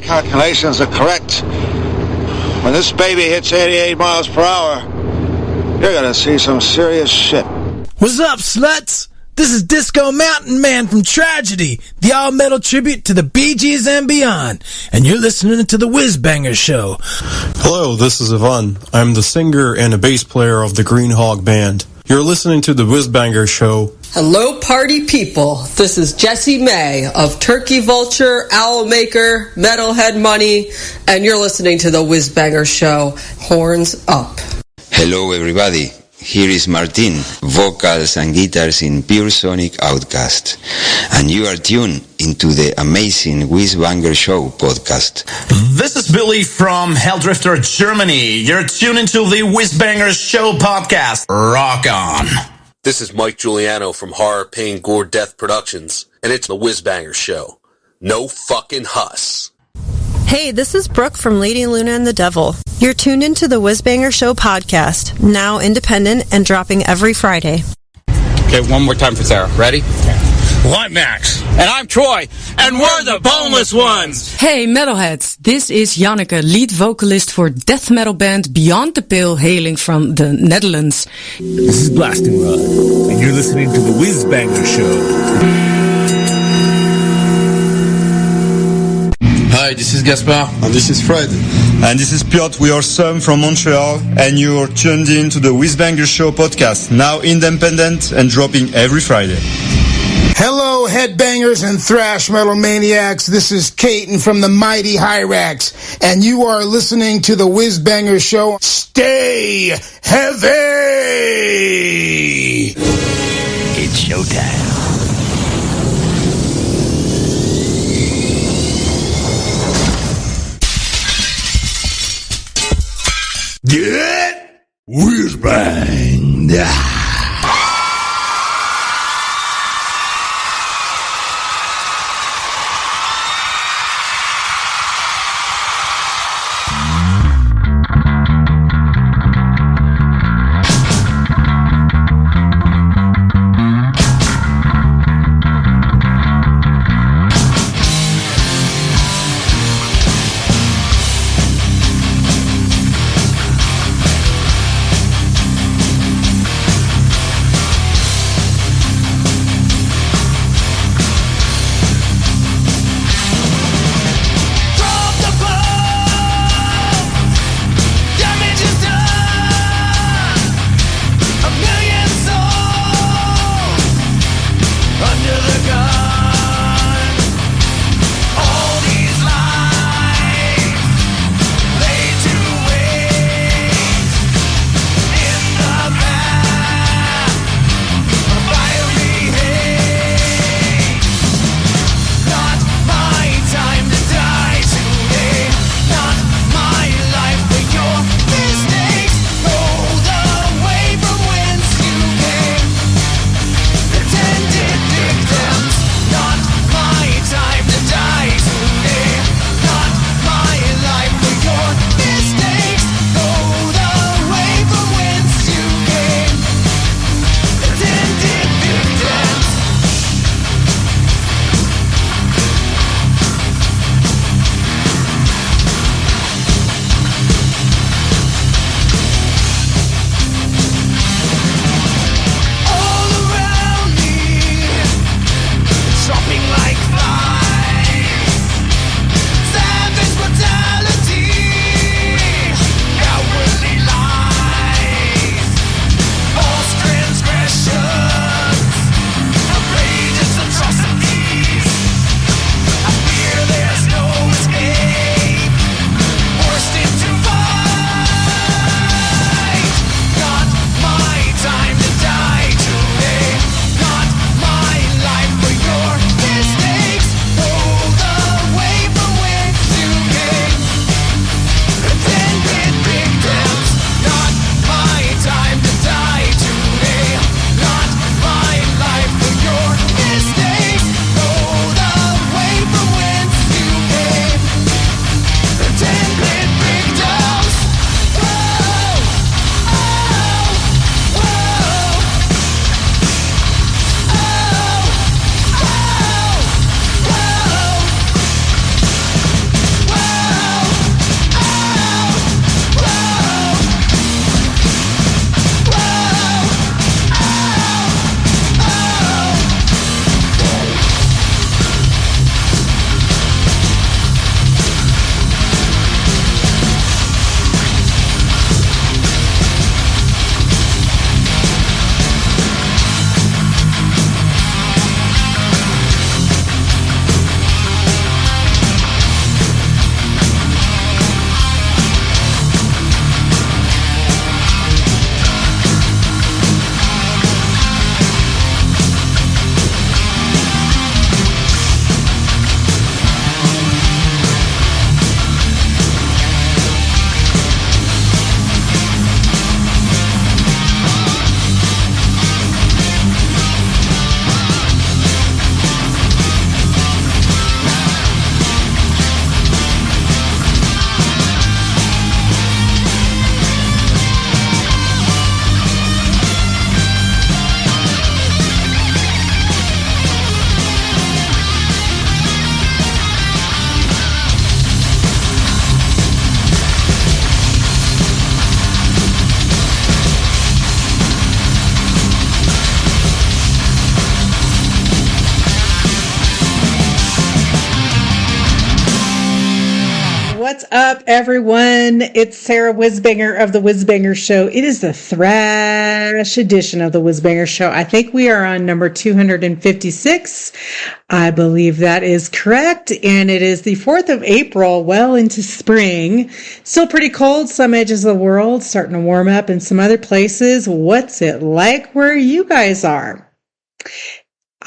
calculations are correct, when this baby hits 88 miles per hour, you're gonna see some serious shit. What's up, sluts? This is Disco Mountain Man from Tragedy, the all-metal tribute to the Bee Gees and beyond, and you're listening to the Whizbanger Show. Hello, this is Ivan. I'm the singer and a bass player of the Green Hog Band. You're listening to the Whizbanger Show. Hello, party people. This is Jessie May of Turkey Vulture, Owl Maker, Metalhead Money, and you're listening to the Whizbanger Show. Horns up. Hello, everybody. Here is Martin, vocals and guitars in Pure Sonic Outcast. And you are tuned into the amazing Whizbanger Show podcast. This is Billy from Helldrifter, Germany. You're tuned into the Whizbanger Show podcast. Rock on. This is Mike Giuliano from Horror, Pain, Gore, Death Productions, and it's the Whizbanger Show. No fucking huss. Hey, this is Brooke from Lady Luna and the Devil. You're tuned into the Whizbanger Show podcast, now independent and dropping every Friday. Okay, one more time for Sarah. Ready? Well, I'm Max. And I'm Troy. And we're the Boneless Ones. Hey, metalheads. This is Janneke, lead vocalist for death metal band Beyond the Pale, hailing from the Netherlands. This is Blasting Rod, and you're listening to the Whizbanger Show. Hi, this is Gaspar. And this is Fred. And this is Piotr. We are Sam from Montreal, and you're tuned in to the Whizbanger Show podcast, now independent and dropping every Friday. Hello, headbangers and thrash metal maniacs. This is Caton from the mighty Hirax, and you are listening to the Whizbanger Show. Stay heavy! It's showtime. Get Whizbang! What's up, everyone? It's Sarah Whizbanger of The Whizbanger Show. It is the Thrash edition of The Whizbanger Show. I think we are on number 256. I believe that is correct. And it is the 4th of April, well into spring. Still pretty cold, some edges of the world, starting to warm up in some other places. What's it like where you guys are?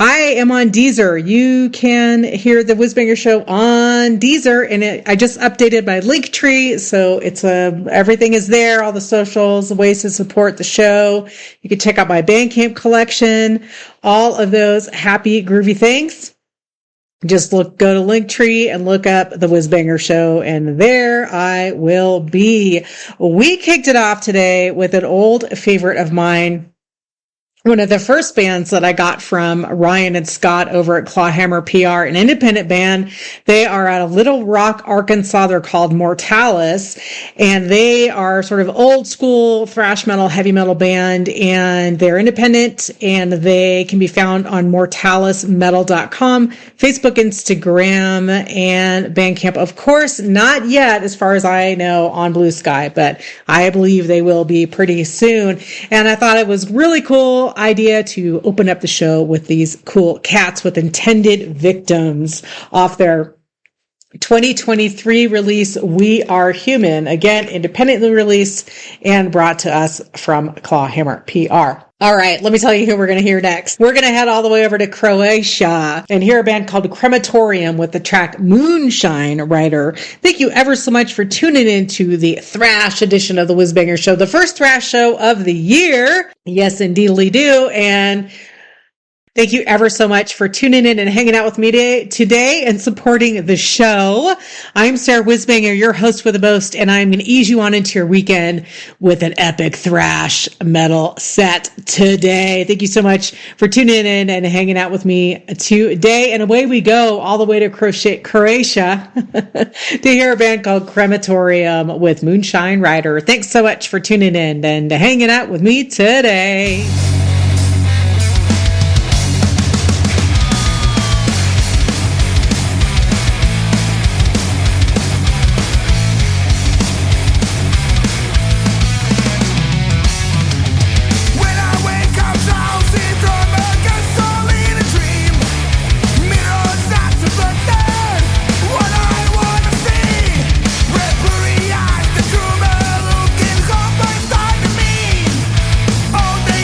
I am on Deezer. You can hear the Whizbanger Show on Deezer, and I just updated my link tree, so it's everything is there, all the socials, the ways to support the show. You can check out my Bandcamp collection, all of those happy, groovy things. Just go to Linktree and look up the Whizbanger Show, and there I will be. We kicked it off today with an old favorite of mine. One of the first bands that I got from Ryan and Scott over at Clawhammer PR, an independent band. They are out of Little Rock, Arkansas. They're called Mortalus, and they are sort of old school thrash metal, heavy metal band, and they're independent, and they can be found on mortalusmetal.com, Facebook, Instagram, and Bandcamp. Of course, not yet, as far as I know, on Blue Sky, but I believe they will be pretty soon. And I thought it was really cool idea to open up the show with these cool cats with intended victims off their 2023 release, We Are Human. Again, independently released and brought to us from Clawhammer PR. All right, let me tell you who we're going to hear next. We're going to head all the way over to Croatia and hear a band called Krematorium with the track Moonshine Rider. Thank you ever so much for tuning in to the Thrash edition of the Whizbanger Show, the first Thrash show of the year. Yes, indeedly do. And thank you ever so much for tuning in and hanging out with me today and supporting the show. I'm Sarah Whizbanger, your host with the most, and I'm going to ease you on into your weekend with an epic thrash metal set today. Thank you so much for tuning in and hanging out with me today. And away we go all the way to Croatia to hear a band called Krematorium with Moonshine Rider. Thanks so much for tuning in and hanging out with me today.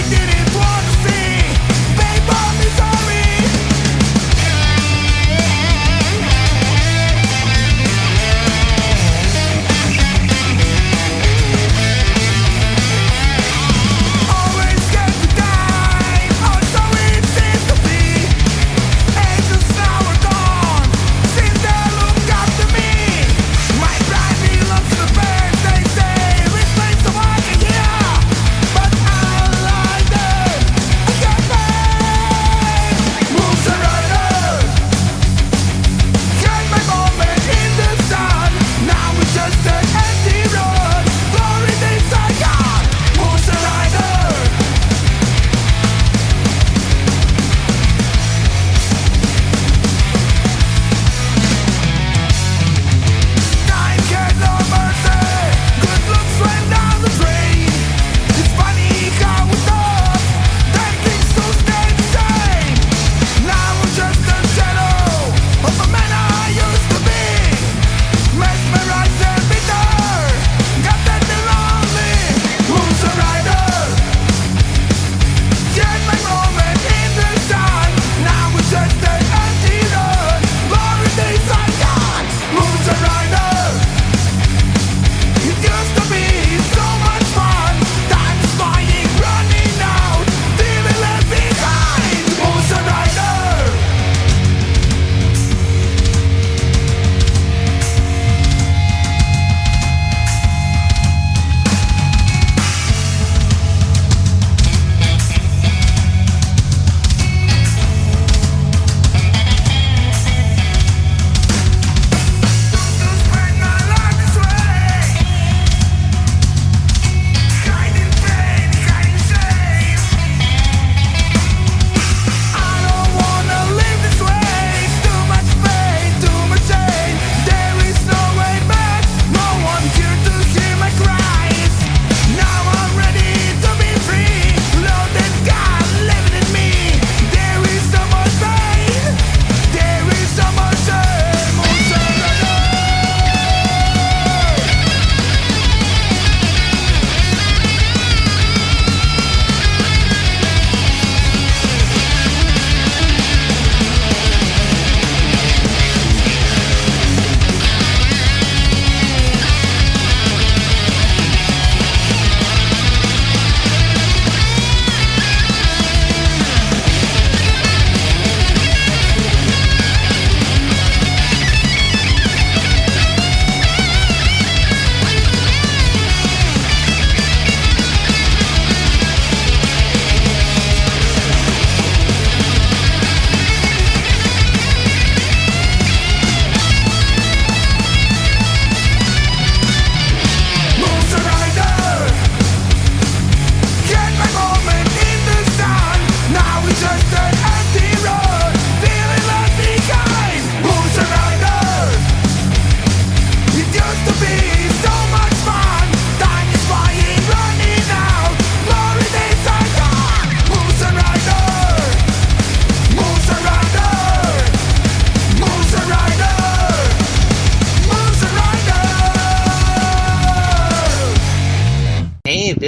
Did it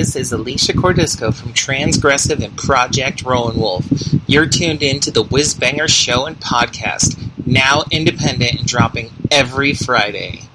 This is Alicia Cordisco from Transgressive and Project Rowan Wolf. You're tuned in to the Whizbanger Show and Podcast, now independent and dropping every Friday.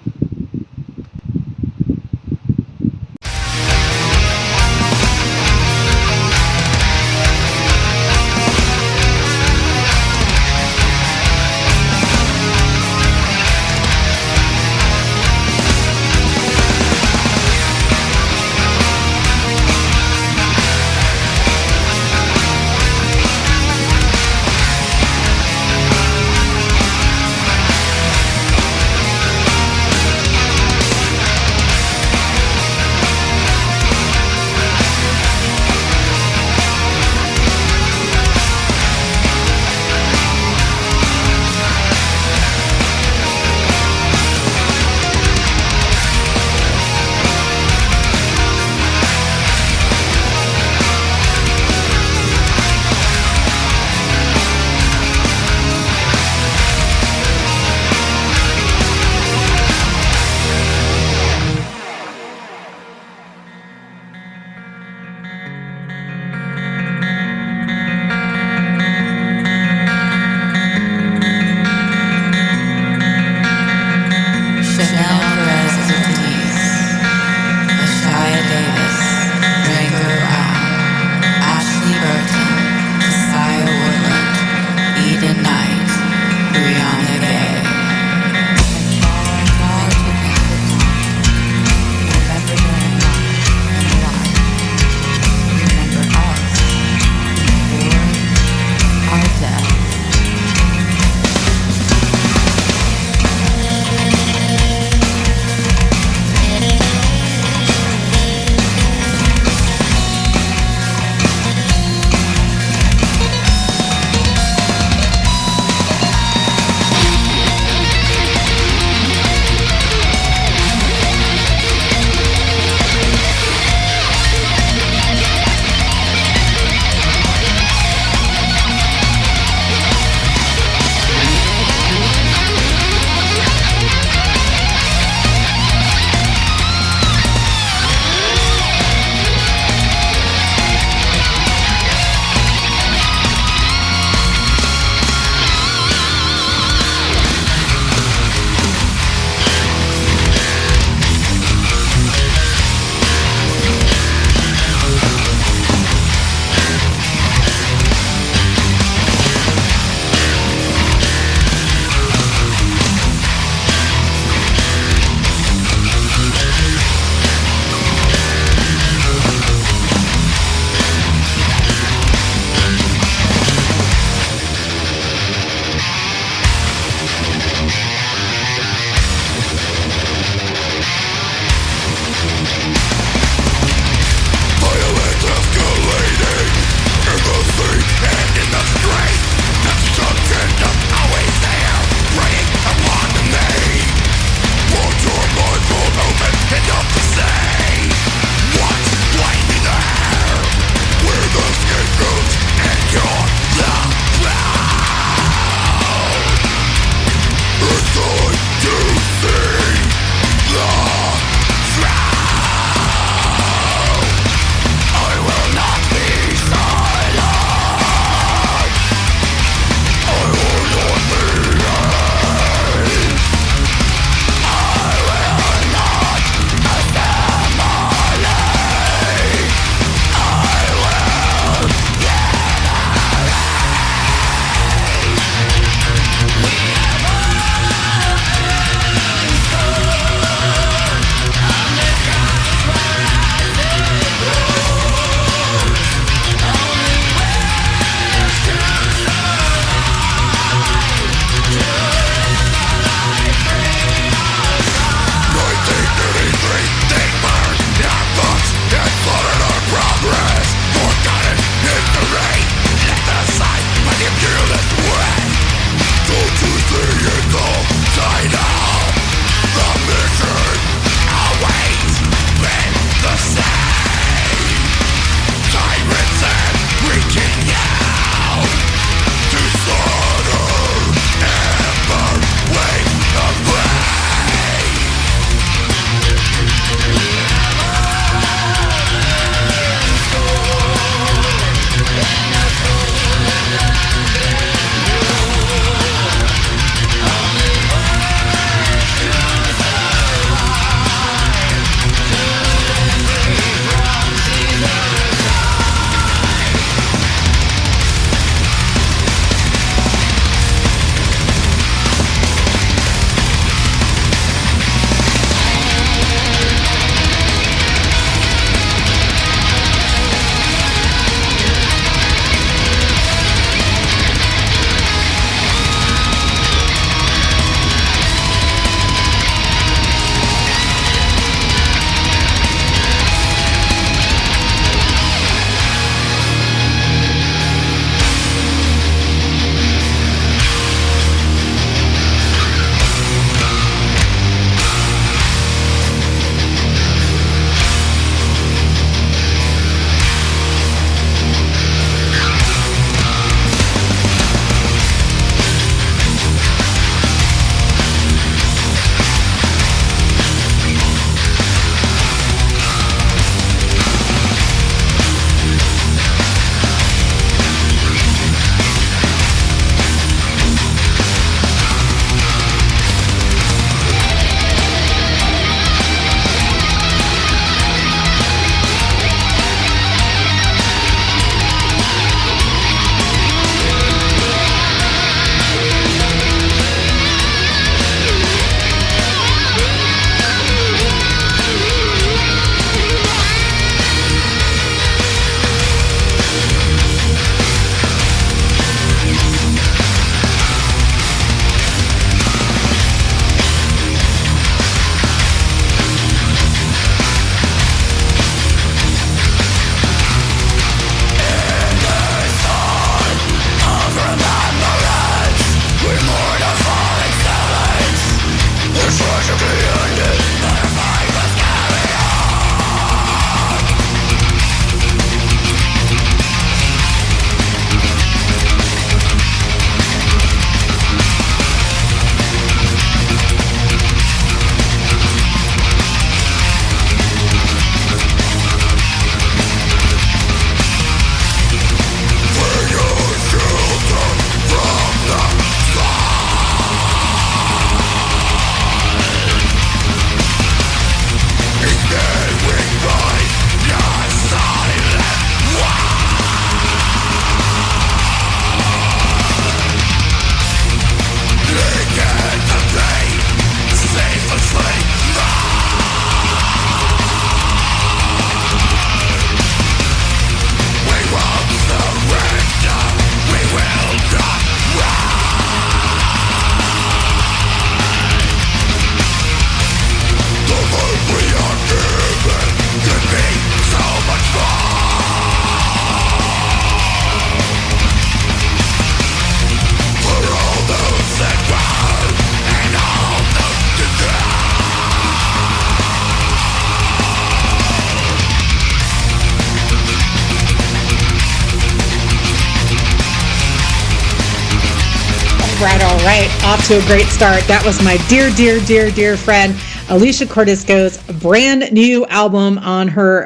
right. Off to a great start. That was my dear friend Alicia Cordisco's brand new album on her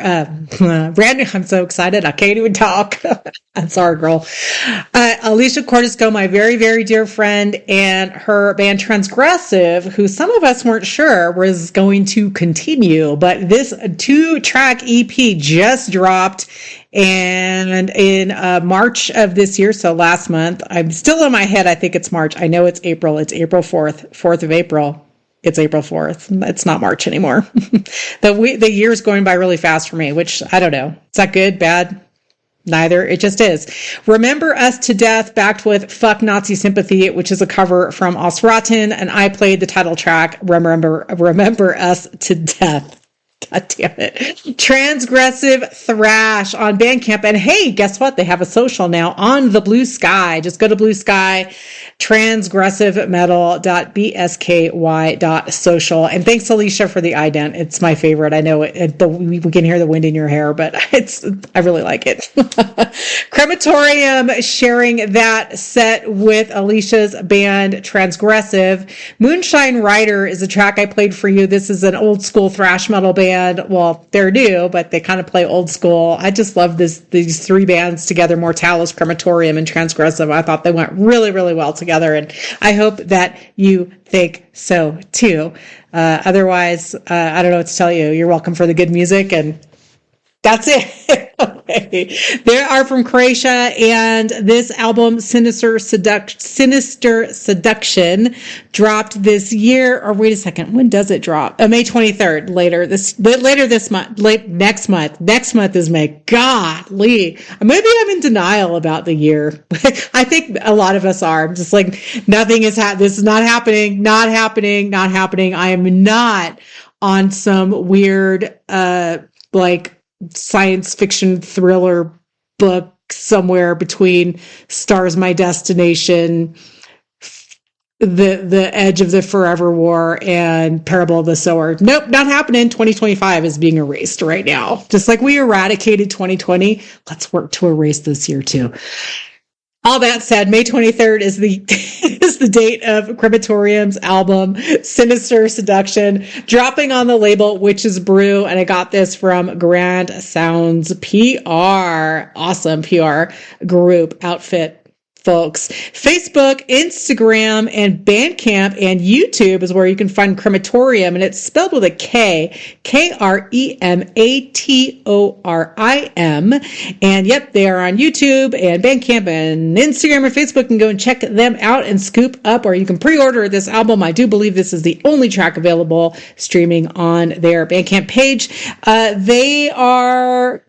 brand new. I'm so excited. I can't even talk. I'm sorry, girl. Alicia Cordisco, my very dear friend, and her band Transgressive, who some of us weren't sure was going to continue, but this 2-track EP just dropped. And in March of this year, so last month, I'm still in my head. I think it's March. I know it's April. It's April 4th of April. It's April 4th. It's not March anymore. The year's going by really fast for me, which I don't know. Is that good, bad? Neither. It just is. Remember Us to Death, backed with Fuck Nazi Sympathy, which is a cover from Osraten, and I played the title track, Remember Us to Death. God damn it. Transgressive Thrash on Bandcamp. And hey, guess what? They have a social now on the Blue Sky. Just go to Blue Sky, transgressivemetal.bsky.social. And thanks, Alicia, for the ident. It's my favorite. I know we can hear the wind in your hair, but I really like it. Krematorium sharing that set with Alicia's band Transgressive. Moonshine Rider is a track I played for you. This is an old school thrash metal band. Well, they're new, but they kind of play old school. I just love these three bands together, Mortalus, Krematorium, and Transgressive. I thought they went really well together, and I hope that you think so too. Otherwise, I don't know what to tell you. You're welcome for the good music, and that's it. Okay. They are from Croatia, and this album, Sinister Seduction, dropped this year. Or wait a second, when does it drop? May 23rd. Next month. Next month is May. Golly, maybe I'm in denial about the year. I think a lot of us are. I'm just like, nothing is this is not happening. Not happening. I am not on some weird science fiction thriller book somewhere between Stars My Destination, the Edge of the Forever War, and Parable of the Sower. Nope, not happening. 2025 is being erased right now. Just like we eradicated 2020, let's work to erase this year too. All that said, May 23rd is the date of Krematorium's album, Sinister Seduction, dropping on the label Witch's Brew, and I got this from Grand Sounds PR. Awesome PR group outfit, folks. Facebook, Instagram, and Bandcamp and YouTube is where you can find Krematorium, and it's spelled with a K, Krematorim. And yep, they are on YouTube and Bandcamp and Instagram and Facebook. You can go and check them out and scoop up, or you can pre-order this album. I do believe this is the only track available streaming on their Bandcamp page.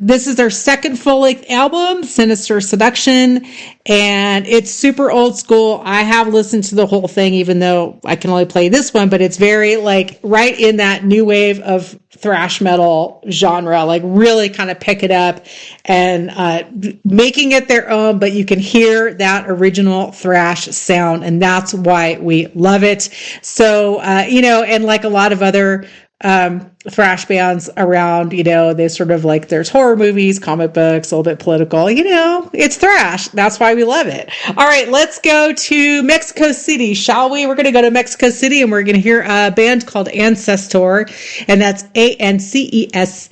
This is their second full-length album, Sinister Seduction, and it's super old school. I have listened to the whole thing, even though I can only play this one, but it's very right in that new wave of thrash metal genre, really kind of pick it up and making it their own, but you can hear that original thrash sound, and that's why we love it. So, and like a lot of other thrash bands around, they sort of there's horror movies, comic books, a little bit political, it's thrash. That's why we love it. All right, let's go to Mexico City, shall we? We're going to go to Mexico City, and we're going to hear a band called Ancesthor, and that's Ancesthor.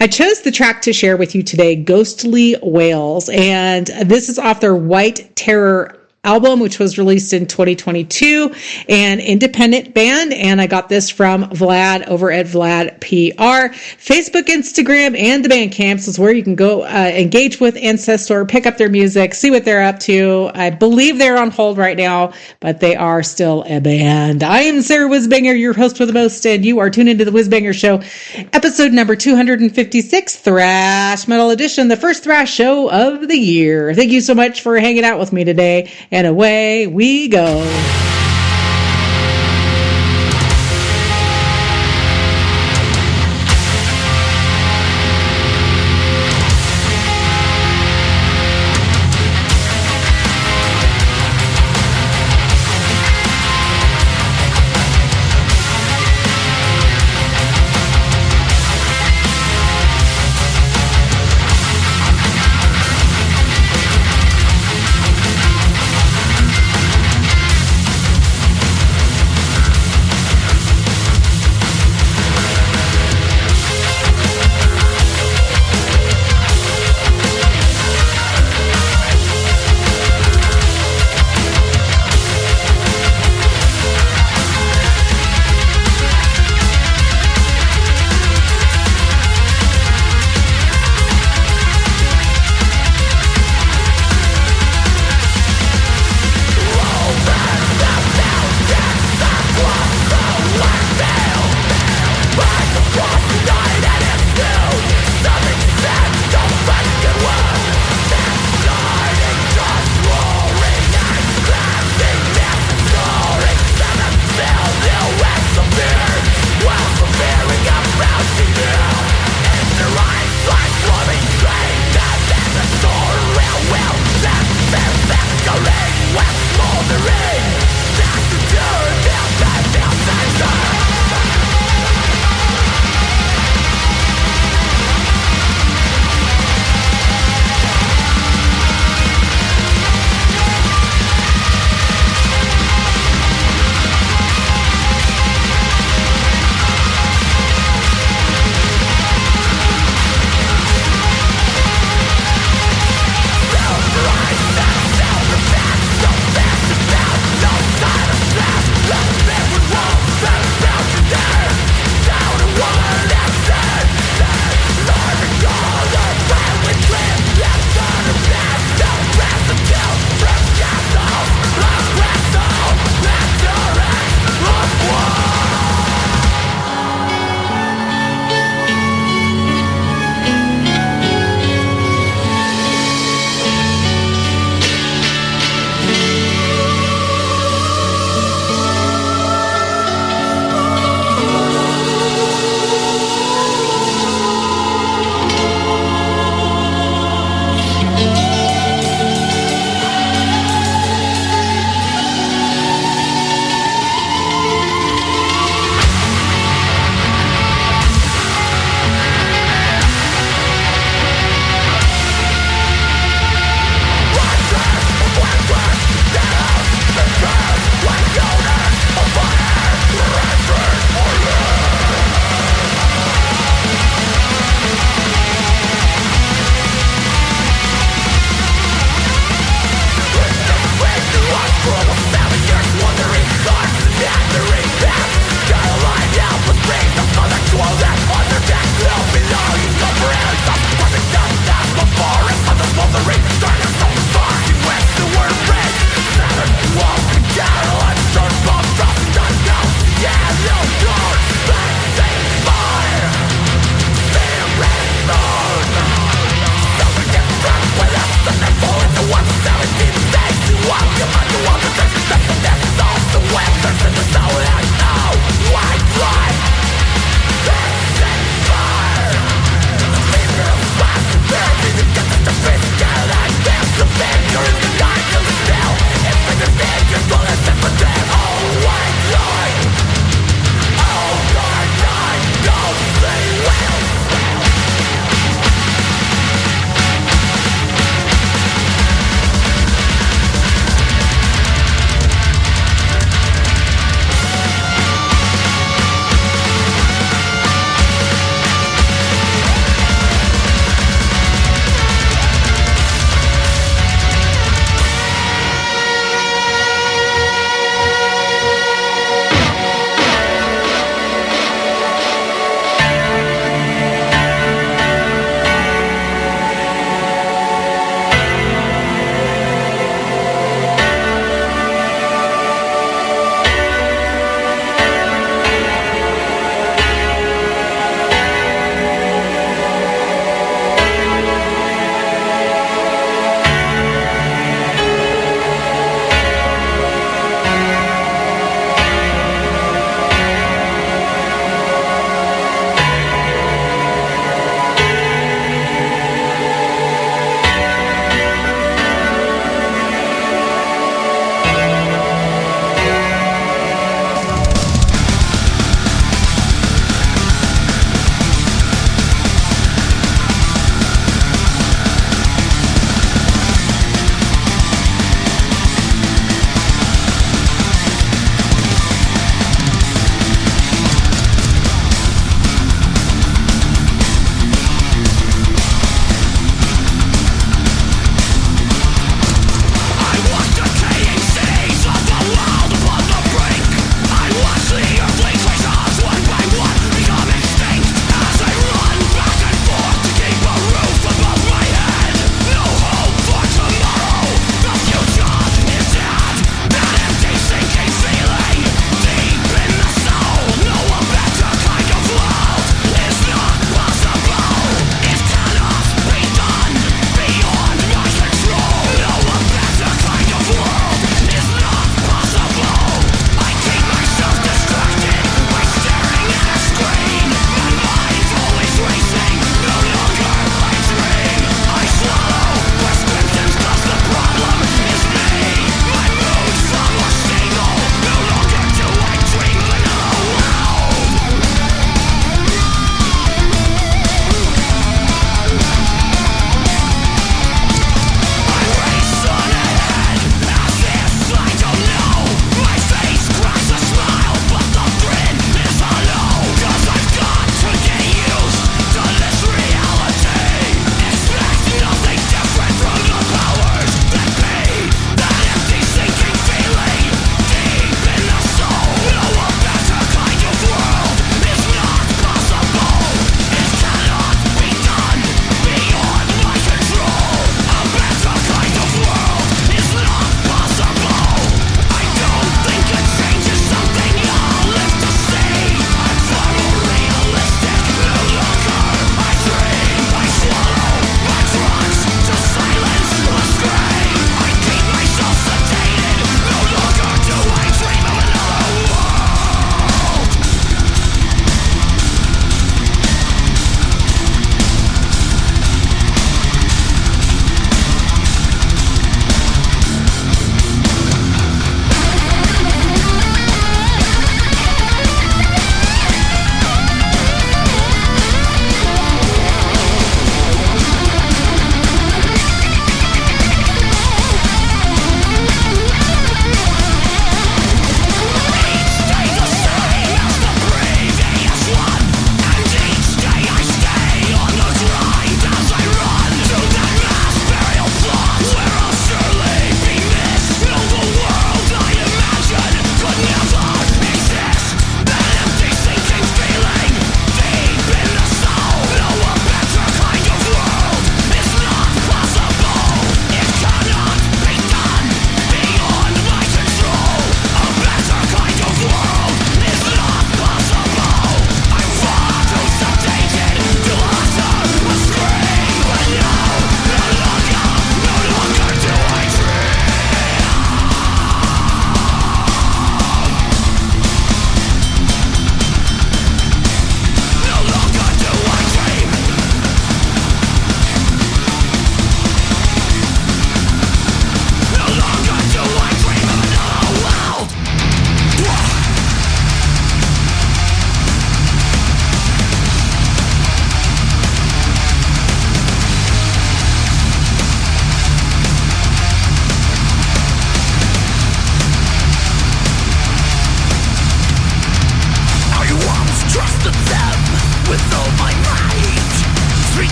I chose the track to share with you today, Ghostly Whales, and this is off their White Terror album, which was released in 2022, an independent band, and I got this from Vlad over at VladPR. Facebook, Instagram, and the Bandcamps is where you can go engage with Ancesthor, pick up their music, see what they're up to. I believe they're on hold right now, but they are still a band. I am Sarah Whizbanger, your host for the most, and you are tuned into the Whizbanger Show, episode number 256, Thrash Metal Edition, the first thrash show of the year. Thank you so much for hanging out with me today. And away we go.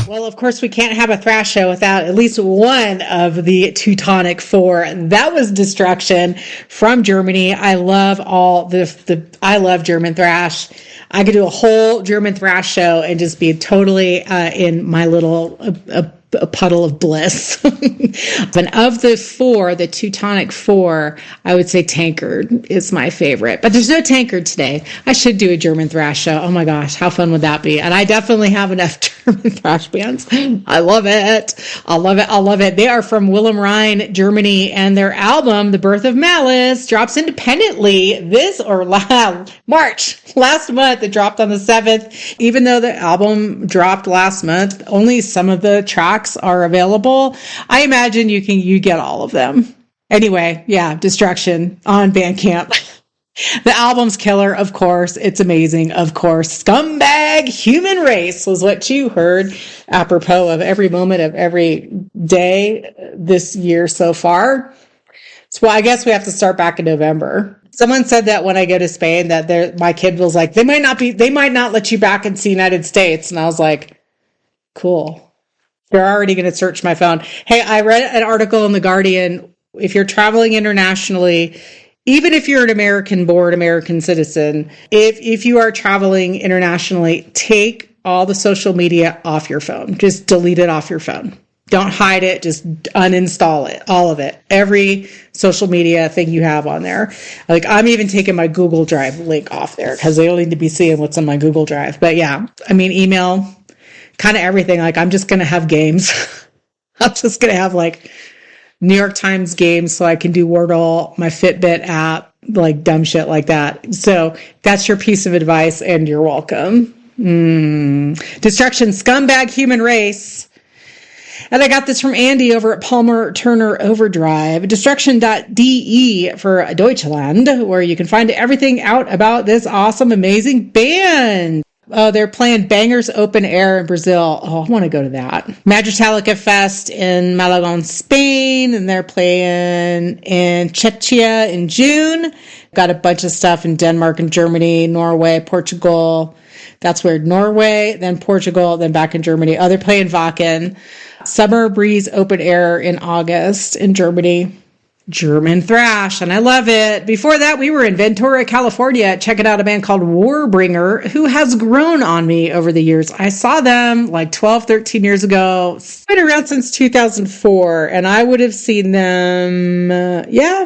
Well, of course, we can't have a thrash show without at least one of the Teutonic Four. That was Destruction from Germany. I love I love German thrash. I could do a whole German thrash show and just be totally in my little a puddle of bliss. But of the four, the Teutonic Four, I would say Tankard is my favorite. But there's no Tankard today. I should do a German thrash show. Oh my gosh, how fun would that be? And I definitely have enough German thrash bands. I love it. I love it. I love it. They are from Willem Rhein, Germany, and their album, The Birth of Malice, drops independently March. Last month, it dropped on the 7th. Even though the album dropped last month, only some of the tracks are available. I imagine you get all of them. Anyway, yeah, Destruction on Bandcamp. The album's killer, of course. It's amazing, of course. Scumbag Human Race was what you heard, apropos of every moment of every day this year so far. So I guess we have to start back in November. Someone said that when I go to Spain, that my kid was like, they might not let you back into the United States. And I was like, cool. They're already going to search my phone. Hey, I read an article in The Guardian. If you're traveling internationally, even if you're an American-born American citizen, if you are traveling internationally, take all the social media off your phone. Just delete it off your phone. Don't hide it. Just uninstall it. All of it. Every social media thing you have on there. Like, I'm even taking my Google Drive link off there because they don't need to be seeing what's on my Google Drive. But yeah, I mean, email, kind of everything. Like, I'm just going to have games. I'm just going to have like New York Times games so I can do Wordle, my Fitbit app, like dumb shit like that. So that's your piece of advice, and you're welcome. Destruction, scumbag human race. And I got this from Andy over at Palmer Turner Overdrive. Destruction.de for Deutschland, where you can find everything out about this awesome, amazing band. Oh, they're playing Bangers Open Air in Brazil. Oh, I want to go to that. Magitalica Fest in Malagon, Spain. And they're playing in Czechia in June. Got a bunch of stuff in Denmark and Germany, Norway, Portugal. That's weird. Norway, then Portugal, then back in Germany. Oh, they're playing Wacken. Summer Breeze Open Air in August in Germany. German thrash, and I love it. Before that, we were in Ventura, California, checking out a band called Warbringer, who has grown on me over the years. I saw them like 12, 13 years ago. It's been around since 2004, and I would have seen them,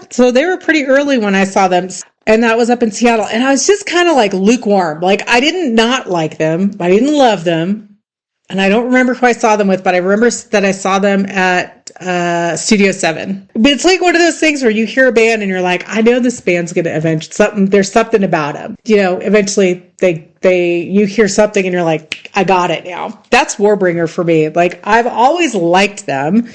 so they were pretty early when I saw them. And that was up in Seattle. And I was just kind of like lukewarm. Like, I didn't not like them. I didn't love them. And I don't remember who I saw them with, but I remember that I saw them at Studio 7. But it's like one of those things where you hear a band and you're like, I know this band's going to eventually, there's something about them. You know, eventually you hear something and you're like, I got it now. That's Warbringer for me. Like, I've always liked them.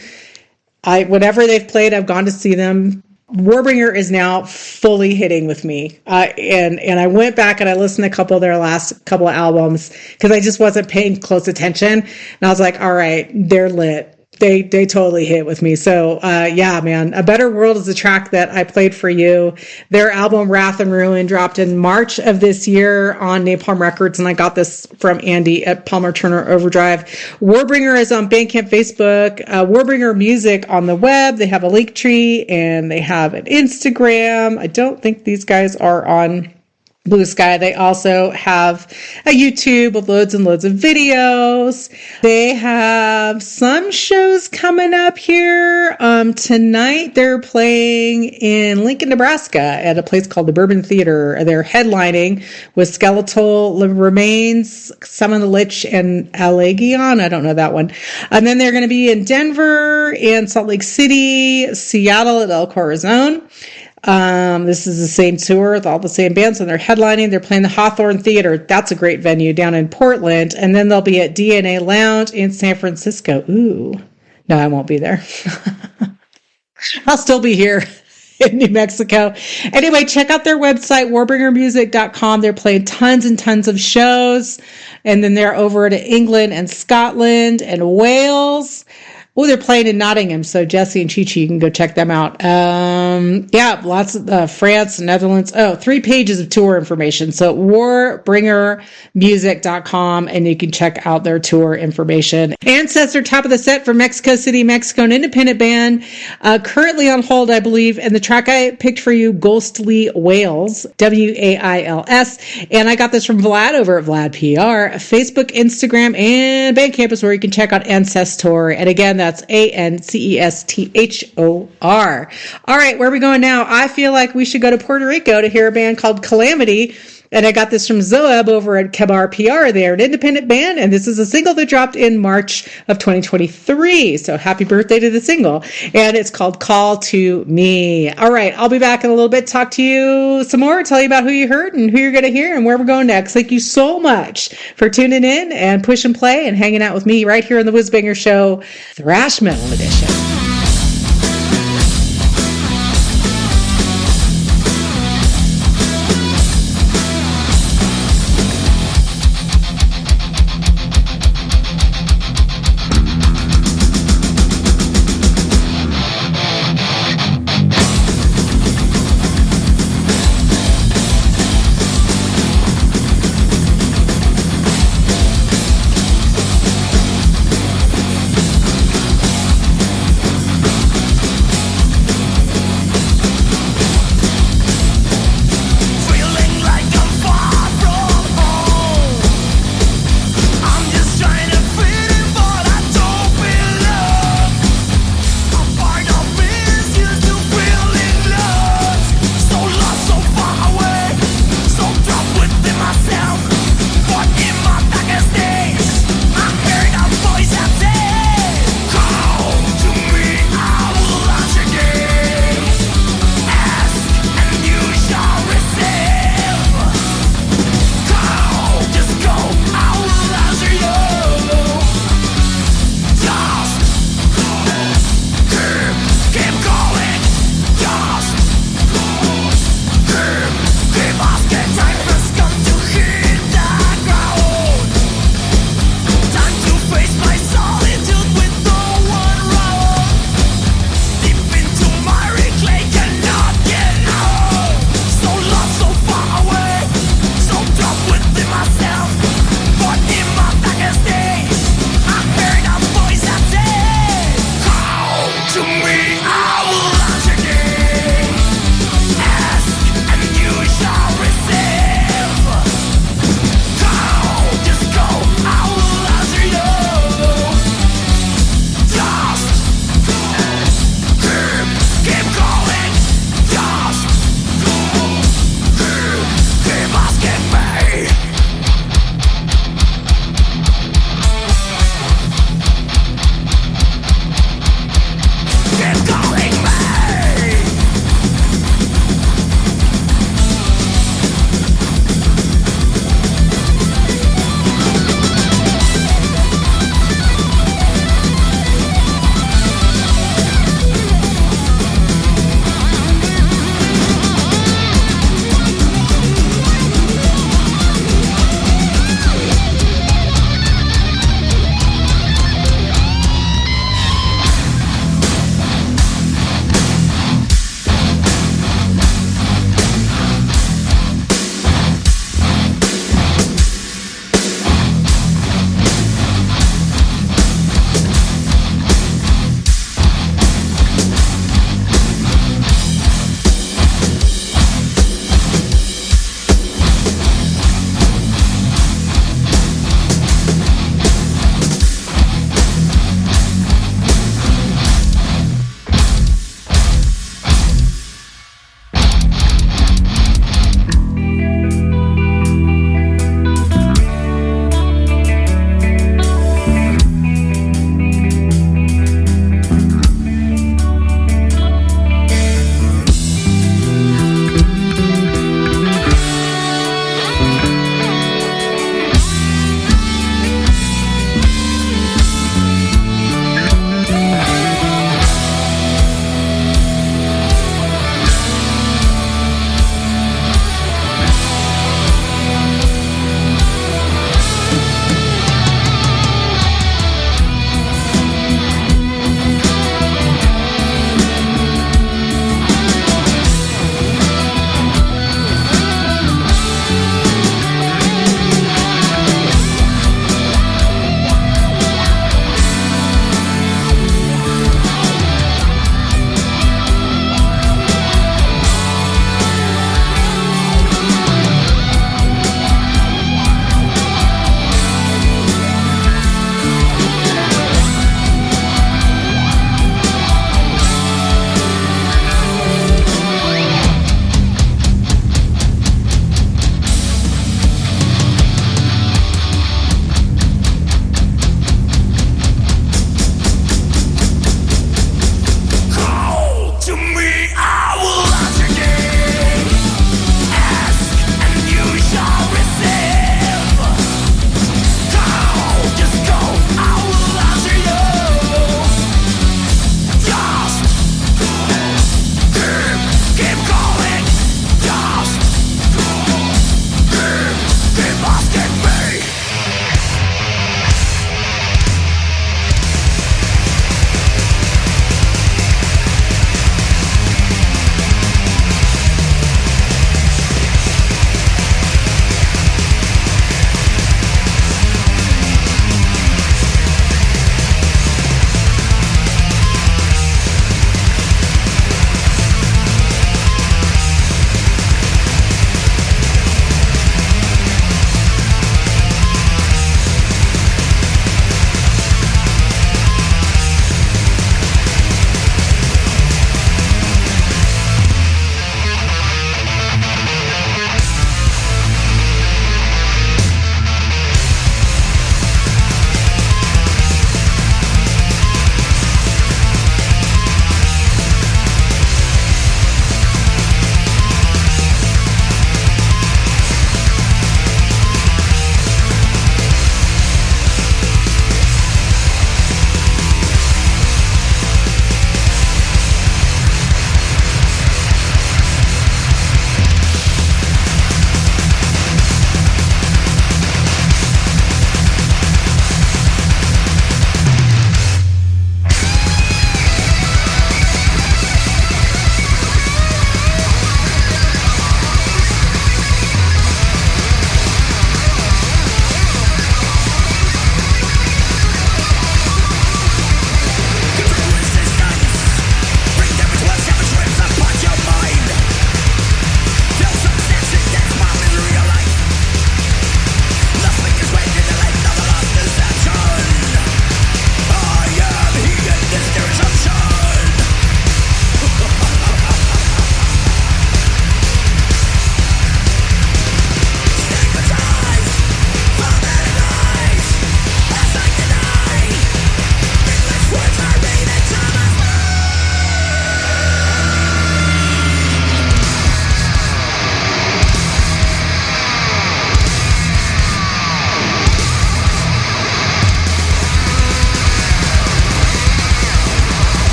Whenever they've played, I've gone to see them. Warbringer is now fully hitting with me. And I went back and I listened to a couple of their last couple of albums because I just wasn't paying close attention. And I was like, all right, they're lit. They totally hit with me. So, yeah, man, A Better World is a track that I played for you. Their album Wrath and Ruin dropped in March of this year on Napalm Records. And I got this from Andy at Palmer Turner Overdrive. Warbringer is on Bandcamp, Facebook, Warbringer Music on the web. They have a link tree and they have an Instagram. I don't think these guys are on Blue Sky. They also have a YouTube with loads and loads of videos. They have some shows coming up here. Tonight they're playing in Lincoln, Nebraska at a place called the Bourbon Theater. They're headlining with Skeletal Remains, Summon the Lich, and Allegion. I don't know that one. And then they're going to be in Denver and Salt Lake City, Seattle at El Corazon. This is the same tour with all the same bands, and they're headlining. They're playing the Hawthorne Theater. That's a great venue down in Portland. And then they'll be at DNA Lounge in San Francisco. Ooh. No, I won't be there. I'll still be here in New Mexico. Anyway, check out their website, warbringermusic.com. They're playing tons and tons of shows. And then they're over to England and Scotland and Wales. Oh, they're playing in Nottingham, so Jesse and Chi-Chi, you can go check them out. Yeah, lots of France, Netherlands. Oh, 3 pages of tour information. So warbringermusic.com, and you can check out their tour information. Ancesthor, top of the set from Mexico City, Mexico, an independent band, currently on hold, I believe. And the track I picked for you, Ghostly Whales, Wails. And I got this from Vlad over at VladPR, Facebook, Instagram, and Bandcamp is where you can check out Ancesthor. And again, that's Ancesthor. All right, where are we going now? I feel like we should go to Puerto Rico to hear a band called Calamity. And I got this from Zoeb over at Qabar PR. They're an independent band, and this is a single that dropped in March of 2023. So happy birthday to the single. And it's called Call to Me. All right, I'll be back in a little bit, talk to you some more, tell you about who you heard and who you're going to hear and where we're going next. Thank you so much for tuning in and push and play and hanging out with me right here on the Whizbanger Show, Thrash Metal Edition.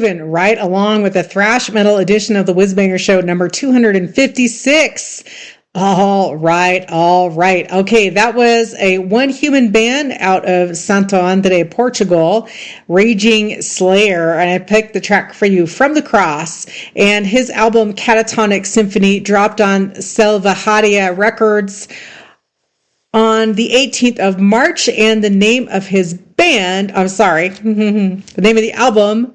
moving right along with the thrash metal edition of the Whizbanger Show, number 256. All right. Okay, that was a one human band out of Santo André, Portugal, Raging Slayer, and I picked the track for you, From the Cross, and his album Catatonic Symphony dropped on Selvajaria Records on the 18th of March, and the name of his band, the name of the album,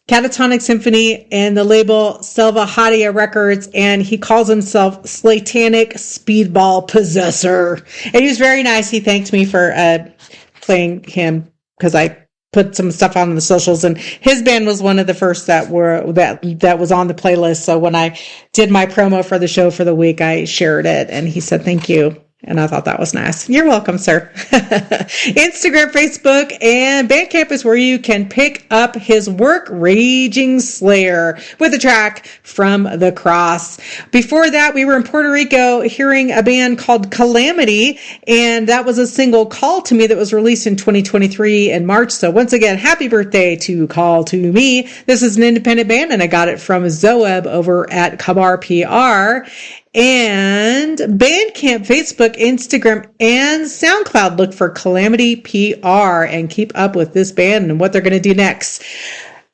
Catatonic Symphony, and the label Selvajaria Records, and he calls himself Slatanic Speedball Possessor. And he was very nice. He thanked me for playing him because I put some stuff on the socials, and his band was one of the first that was on the playlist. So when I did my promo for the show for the week, I shared it, and he said thank you. And I thought that was nice. You're welcome, sir. Instagram, Facebook, and Bandcamp is where you can pick up his work, Raging Slayer, with a track From the Cross. Before that, we were in Puerto Rico hearing a band called Calamity, and that was a single, Call to Me, that was released in 2023 in March. So once again, happy birthday to Call to Me. This is an independent band, and I got it from Zoeb over at Qabar PR. And Bandcamp, Facebook, Instagram, and SoundCloud. Look for Calamity PR and keep up with this band and what they're going to do next.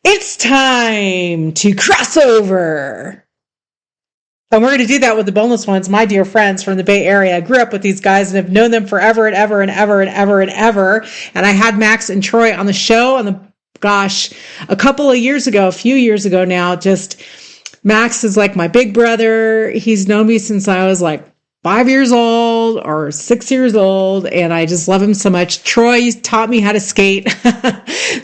It's time to cross over. And we're going to do that with the Boneless Ones, my dear friends from the Bay Area. I grew up with these guys and have known them forever and ever and ever and ever and ever. And I had Max and Troy on the show a few years ago now, Max is like my big brother. He's known me since I was like 5 years old or 6 years old, and I just love him so much. Troy taught me how to skate.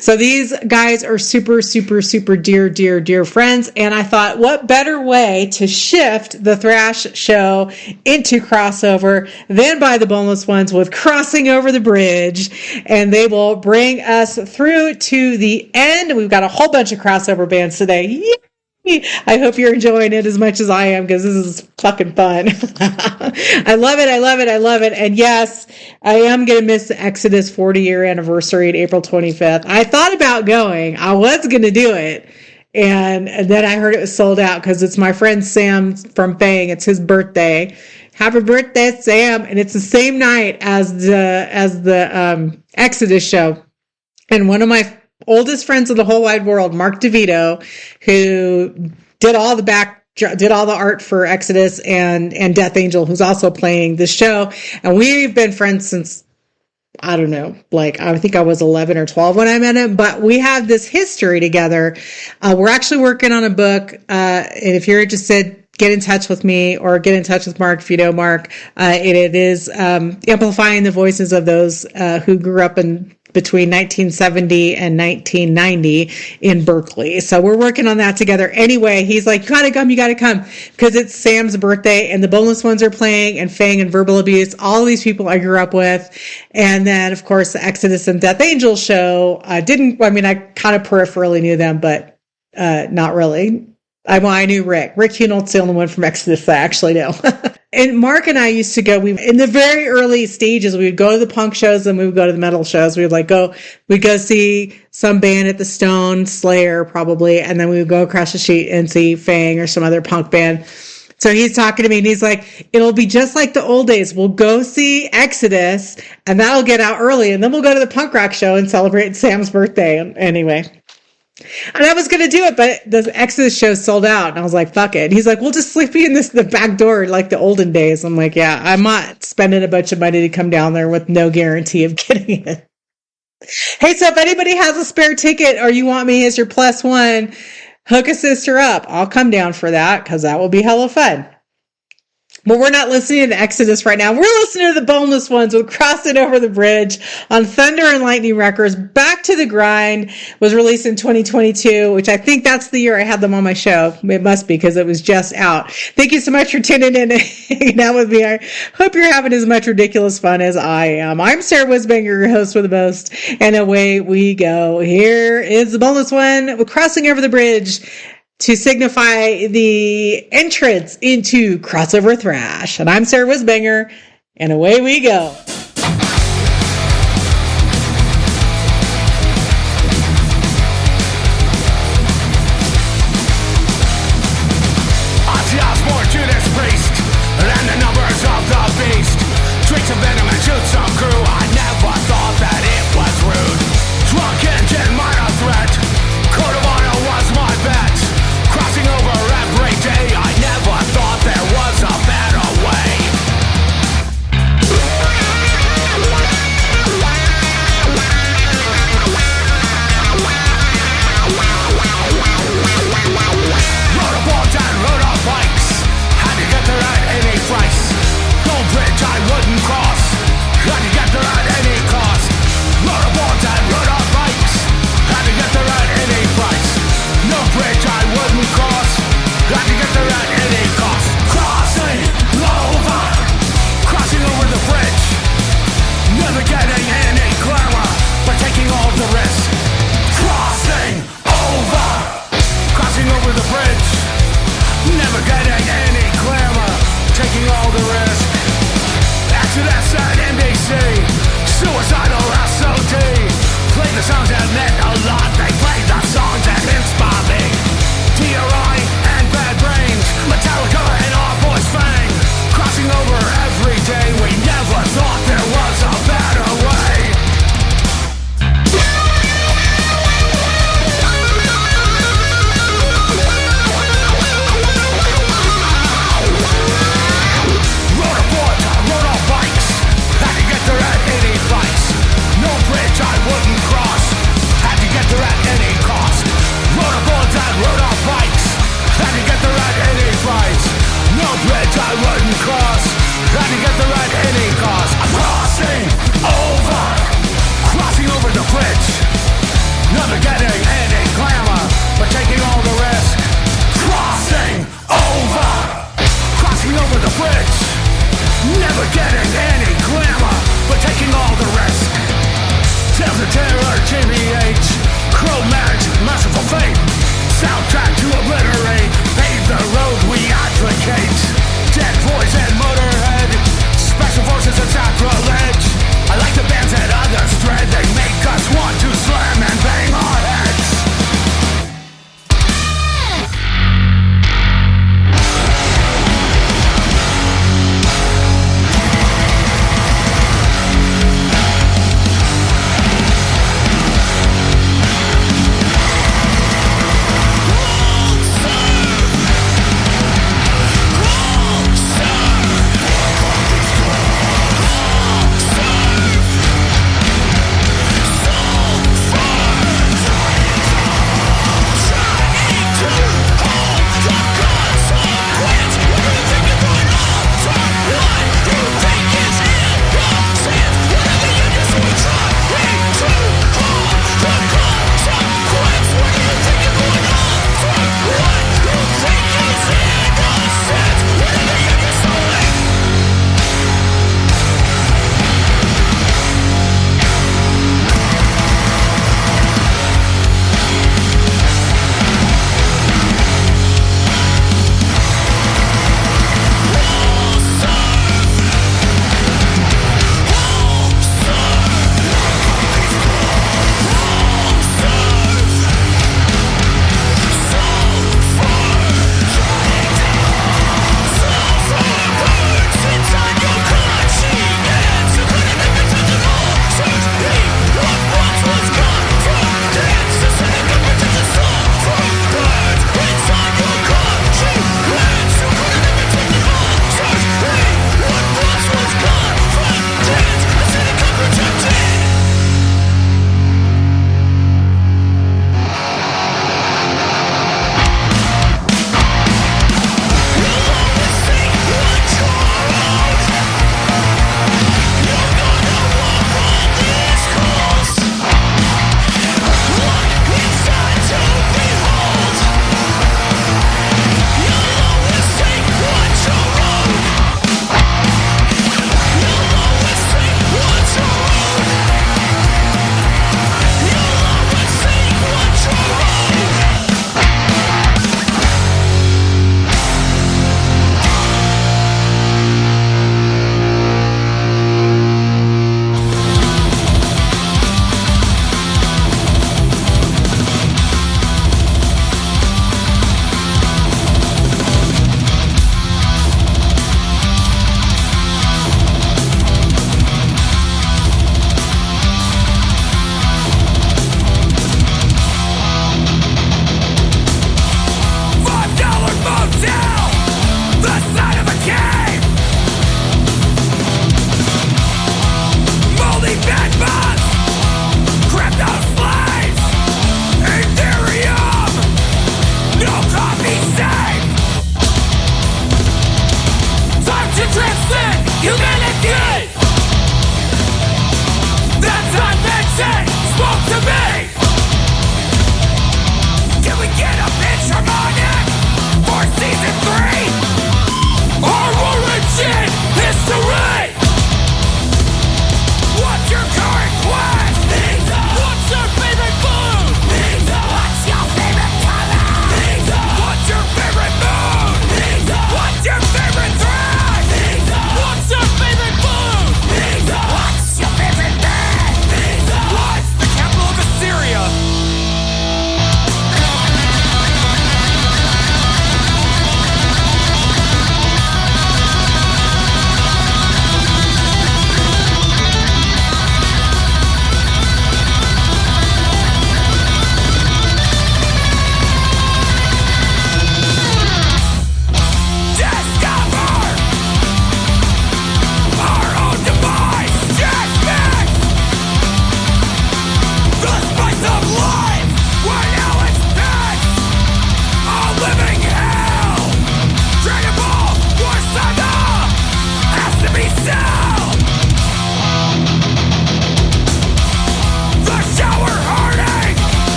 So these guys are super, super, super dear friends, and I thought, what better way to shift the thrash show into crossover than by the Boneless Ones with Crossing Over the Bridge, and they will bring us through to the end. We've got a whole bunch of crossover bands today. Yay! I hope you're enjoying it as much as I am, because this is fucking fun. I love it. And yes, I am going to miss the Exodus 40-year anniversary at April 25th. I thought about going. I was going to do it. And then I heard it was sold out because it's my friend Sam from Fang. It's his birthday. Happy birthday, Sam. And it's the same night as the Exodus show. And one of my oldest friends in the whole wide world, Mark DeVito, who did all the art for Exodus, and Death Angel, who's also playing the show. And we've been friends since, I don't know, I think I was 11 or 12 when I met him, but we have this history together. We're actually working on a book. And if you're interested, get in touch with me or get in touch with Mark if you know Mark. It is amplifying the voices of those who grew up between 1970 and 1990 in Berkeley. So we're working on that together. Anyway, he's like, you gotta come, because it's Sam's birthday and the Boneless Ones are playing, and Fang and Verbal Abuse, all these people I grew up with. And then of course the Exodus and Death Angel show, I kind of peripherally knew them, but not really. I knew Rick. Rick Hunold's the only one from Exodus I actually know. And Mark and I used to go, in the very early stages, we would go to the punk shows and we would go to the metal shows. We'd go see some band at the Stone, Slayer probably, and then we would go across the street and see Fang or some other punk band. So he's talking to me and he's like, it'll be just like the old days. We'll go see Exodus and that'll get out early, and then we'll go to the punk rock show and celebrate Sam's birthday. Anyway. And I was going to do it, but the Exodus show sold out. And I was like, fuck it. And he's like, we'll just sleep in the back door like the olden days. I'm like, yeah, I'm not spending a bunch of money to come down there with no guarantee of getting it. Hey, so if anybody has a spare ticket or you want me as your +1, hook a sister up. I'll come down for that because that will be hella fun. But we're not listening to Exodus right now. We're listening to the Boneless Ones with Crossing Over the Bridge on Thunder and Lightning Records. Back to the Grind was released in 2022, which I think that's the year I had them on my show. It must be, because it was just out. Thank you so much for tuning in and hanging out with me. I hope you're having as much ridiculous fun as I am. I'm Sarah Whizbanger, your host with the most, and away we go. Here is the Boneless One with Crossing Over the Bridge, to signify the entrance into crossover thrash. And I'm Sarah Whizbanger, and away we go. fridge. Never getting any glamour, but taking all the risk. Crossing over the bridge. Never getting any glamour, but taking all the risk. Tales of terror, GBH, Cro-Mags, merciful fate. Soundtrack to obliterate, pave the road we advocate. Dead boys and Motorhead, special forces and sacrilege. I like the bands that others dread, they make us want to slam and bang our heads.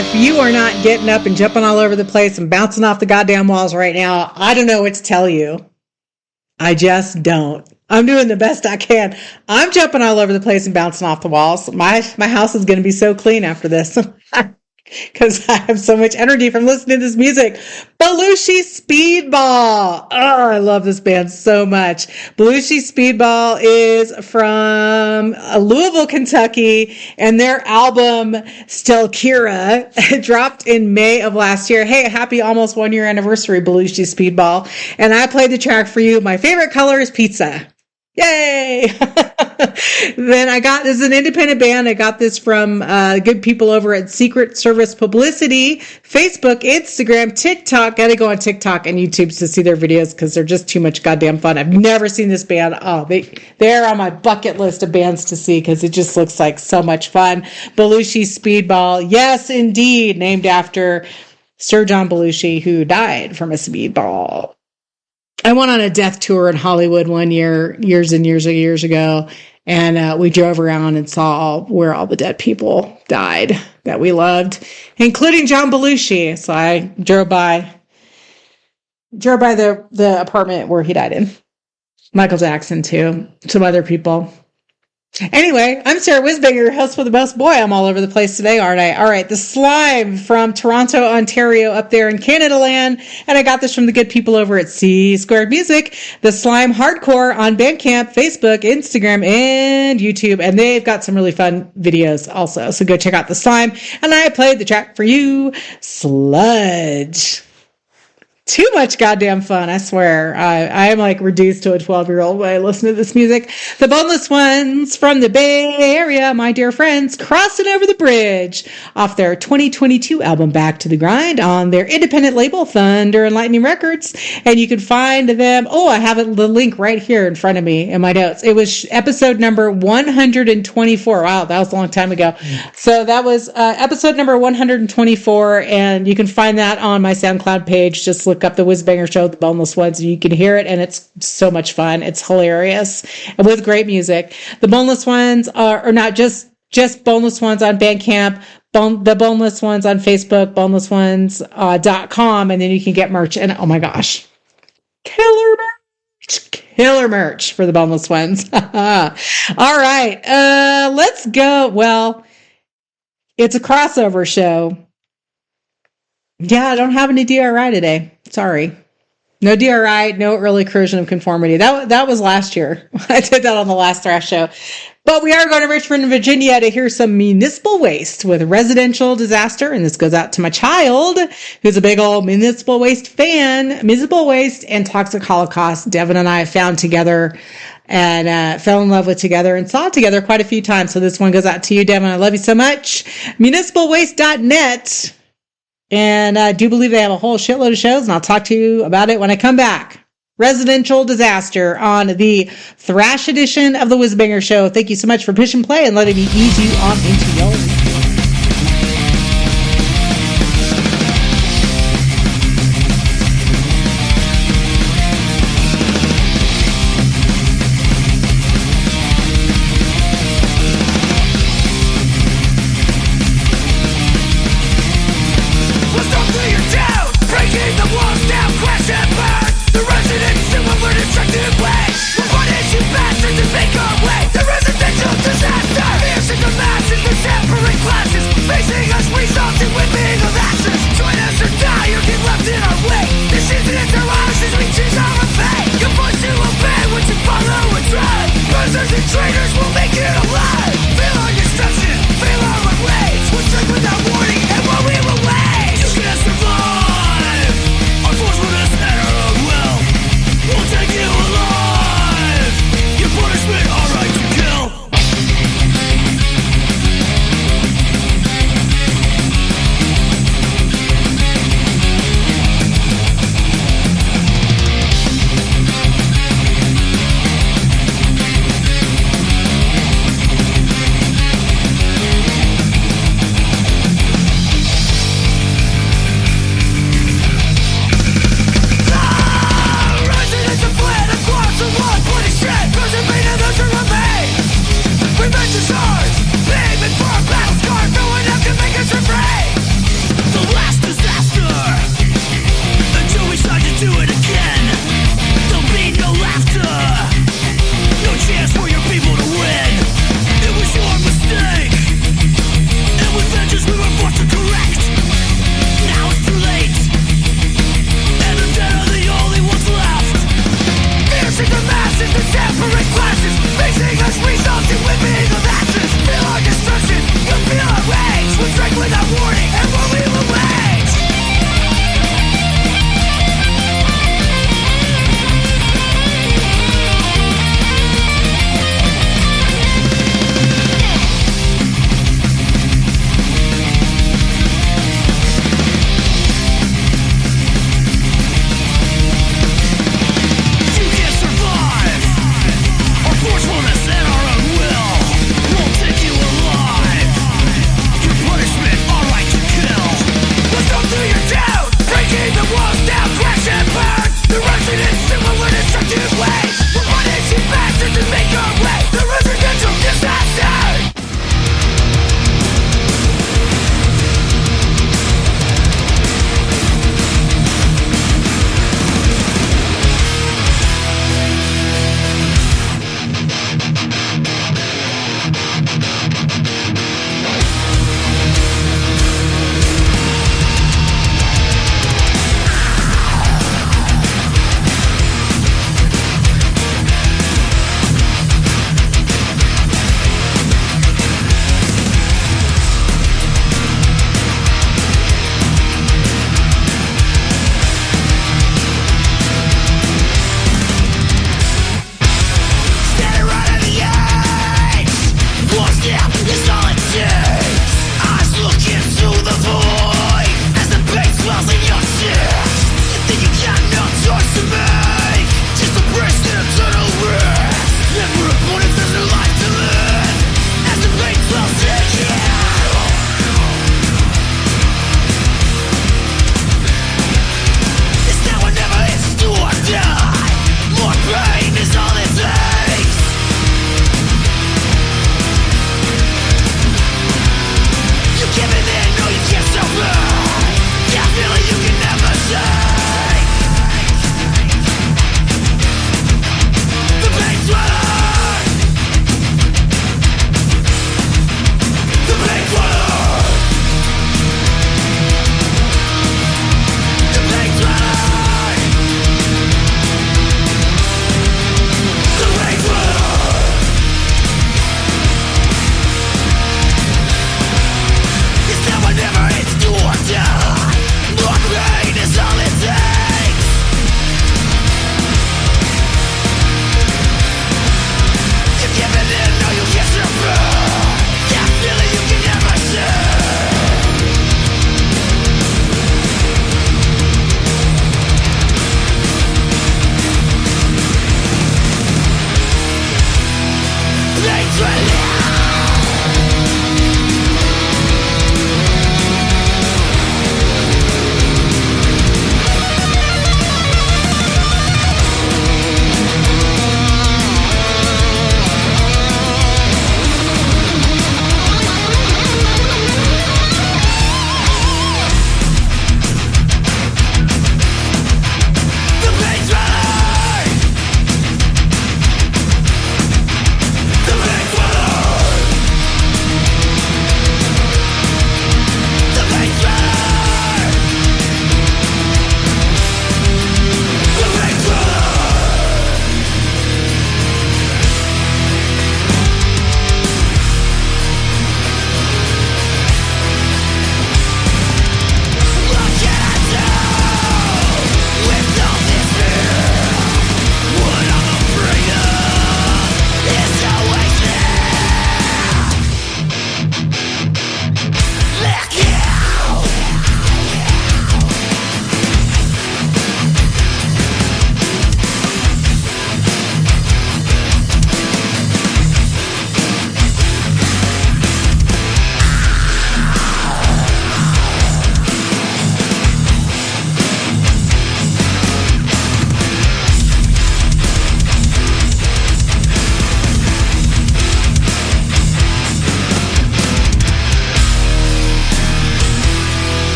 if you are not getting up and jumping all over the place and bouncing off the goddamn walls right now, I don't know what to tell you. I just don't. I'm doing the best I can. I'm jumping all over the place and bouncing off the walls. My house is going to be so clean after this. Because I have so much energy from listening to this music. Belushi Speedball. Oh, I love this band so much. Belushi Speedball is from Louisville, Kentucky, and their album Stelkira dropped in May of last year. Hey, happy almost 1 year anniversary, Belushi Speedball. And I played the track for you. My favorite color is pizza. Yay! Then this is an independent band. I got this from good people over at Secret Service Publicity, Facebook, Instagram, TikTok. Gotta go on TikTok and YouTube to see their videos because they're just too much goddamn fun. I've never seen this band. Oh, they're on my bucket list of bands to see because it just looks like so much fun. Belushi Speedball. Yes, indeed. Named after Sir John Belushi, who died from a speedball. I went on a death tour in Hollywood one year, years and years ago, and we drove around and saw where all the dead people died that we loved, including John Belushi. So I drove by the apartment where he died in. Michael Jackson too, some other people. Anyway, I'm Sarah Whizbanger, your host for the most. Boy, I'm all over the place today, aren't I? All right, the Slime from Toronto, Ontario, up there in Canada land. And I got this from the good people over at C Squared Music. The Slime Hardcore on Bandcamp, Facebook, Instagram, and YouTube. And they've got some really fun videos also. So go check out the Slime. And I played the track for you, Sludge. Too much goddamn fun, I swear. I am like reduced to a 12-year-old when I listen to this music. The Boneless Ones from the Bay Area, my dear friends, crossing over the bridge off their 2022 album Back to the Grind on their independent label Thunder and Lightning Records. And you can find them. Oh, I have the link right here in front of me in my notes. It was episode number 124. Wow, that was a long time ago. So that was episode number 124, and you can find that on my SoundCloud page. Just look up the Whizbanger Show, the Boneless Ones, and you can hear it, and it's so much fun. It's hilarious and with great music. The Boneless Ones are not just Boneless Ones on Bandcamp, the Boneless Ones on Facebook, bonelessones.com, and then you can get merch. And oh my gosh, killer merch for the Boneless Ones. All right, let's go. Well, it's a crossover show. Yeah, I don't have any DRI today. Sorry. No DRI, no early corrosion of conformity. That was last year. I did that on the last Thrash show. But we are going to Richmond, Virginia to hear some Municipal Waste with Residential Disaster. And this goes out to my child, who's a big old Municipal Waste fan. Municipal Waste and Toxic Holocaust. Devin and I found together and fell in love with together and saw it together quite a few times. So this one goes out to you, Devin. I love you so much. Municipalwaste.net. And I do believe they have a whole shitload of shows, and I'll talk to you about it when I come back. Residential Disaster on the Thrash edition of the Whizbanger Show. Thank you so much for push and play and letting me ease you on into your Separate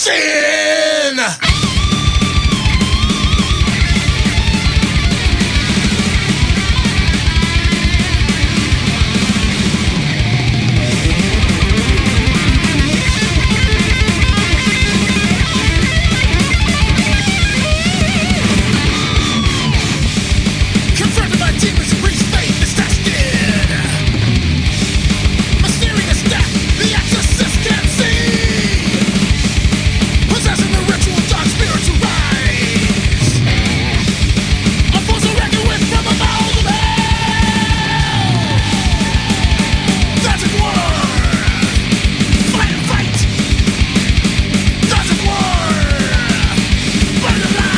Sin! Confronted by demons who reach faith is tested. Mysterious death, the exorcist can see. Possessing the ritual dark spirit to rise. A force to reckon with from the bowels of hell. Magic war. Fight and fight. Magic war. Burn alive.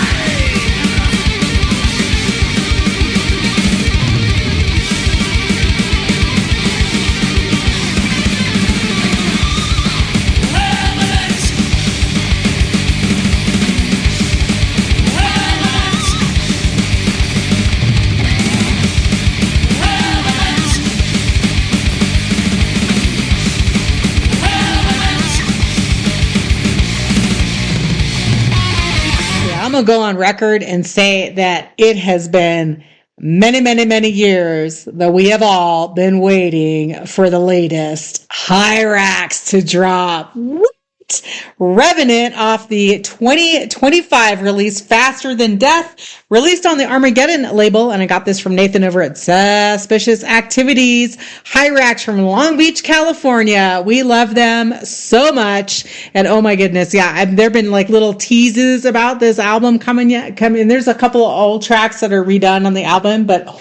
I'm going to go on record and say that it has been many, many, many years that we have all been waiting for the latest Hirax to drop. What? Revenant off the 2025 release, Faster Than Death, released on the Armageddon label, and I got this from Nathan over at Suspicious Activities. Hirax from Long Beach, California. We love them so much, and oh my goodness, yeah, there have been like little teases about this album coming. There's a couple of old tracks that are redone on the album, but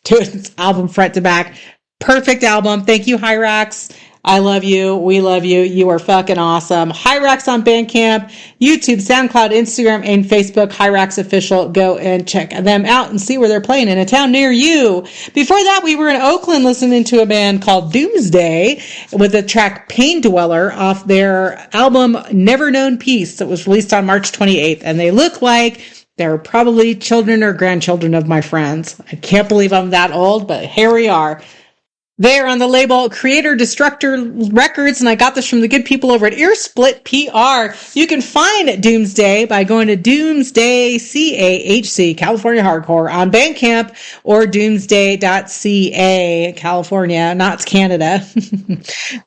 dude, album front to back, perfect album. Thank you, Hirax. I love you. We love you. You are fucking awesome. Hirax on Bandcamp, YouTube, SoundCloud, Instagram, and Facebook. Hirax Official. Go and check them out and see where they're playing in a town near you. Before that, we were in Oakland listening to a band called Doomsday with the track Pain Dweller off their album Never Known Peace that was released on March 28th. And they look like they're probably children or grandchildren of my friends. I can't believe I'm that old, but here we are. They're on the label Creator-Destructor Records, and I got this from the good people over at Earsplit PR. You can find Doomsday by going to Doomsday CAHC, California Hardcore, on Bandcamp, or doomsday.ca, California, not Canada,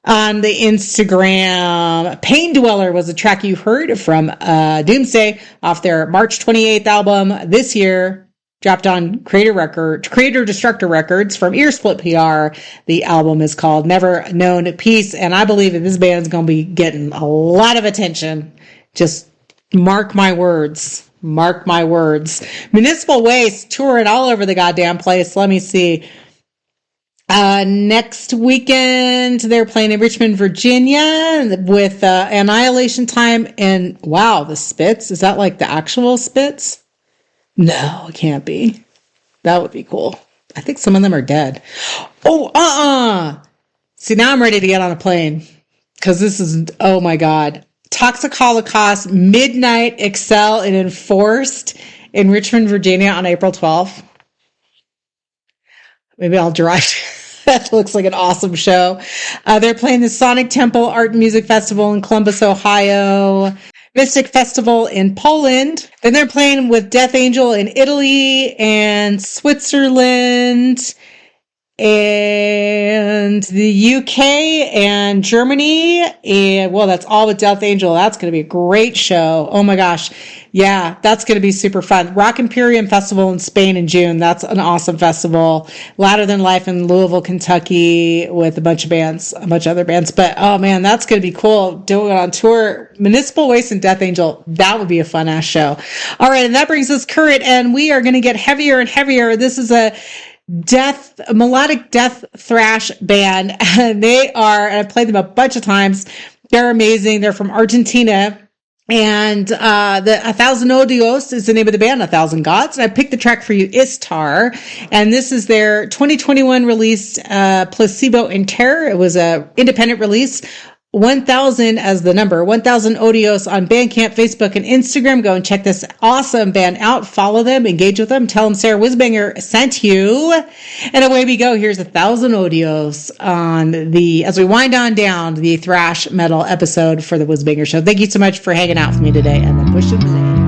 on the Instagram. Pain Dweller was a track you heard from Doomsday off their March 28th album this year. Dropped on Creator-Destructor Records from Earsplit PR. The album is called Never Known Peace, and I believe that this band's going to be getting a lot of attention. Just mark my words. Mark my words. Municipal Waste touring all over the goddamn place. Let me see. Next weekend, they're playing in Richmond, Virginia with Annihilation Time. And wow, the Spits. Is that like the actual Spits? No, it can't be. That would be cool. I think some of them are dead. Oh, See, now I'm ready to get on a plane. Because this is, oh my God. Toxic Holocaust, Midnight, Excel, and Enforced in Richmond, Virginia on April 12th. Maybe I'll drive. That looks like an awesome show. They're playing the Sonic Temple Art and Music Festival in Columbus, Ohio. Mystic Festival in Poland. Then they're playing with Death Angel in Italy and Switzerland and the UK and Germany. And well, that's all with Death Angel. That's going to be a great show. Oh my gosh. Yeah, that's going to be super fun. Rock Imperium Festival in Spain in June. That's an awesome festival. Louder Than Life in Louisville, Kentucky with a bunch of other bands. But oh man, that's going to be cool. Doing it on tour. Municipal Waste and Death Angel. That would be a fun ass show. All right. And that brings us current, and we are going to get heavier and heavier. This is a melodic death thrash band. And I've played them a bunch of times. They're amazing. They're from Argentina. And the 1,000 Odios is the name of the band, 1,000 Gods. And I picked the track for you, Istar. And this is their 2021 release, Placebo in Terror. It was a independent release. 1000 as the number, 1000 Odios on Bandcamp, Facebook, and Instagram. Go and check this awesome band out. Follow them, engage with them, tell them Sarah Whizbanger sent you. And away we go. Here's 1000 Odios on as we wind on down the thrash metal episode for the Whizbanger Show. Thank you so much for hanging out with me today, and then push the play.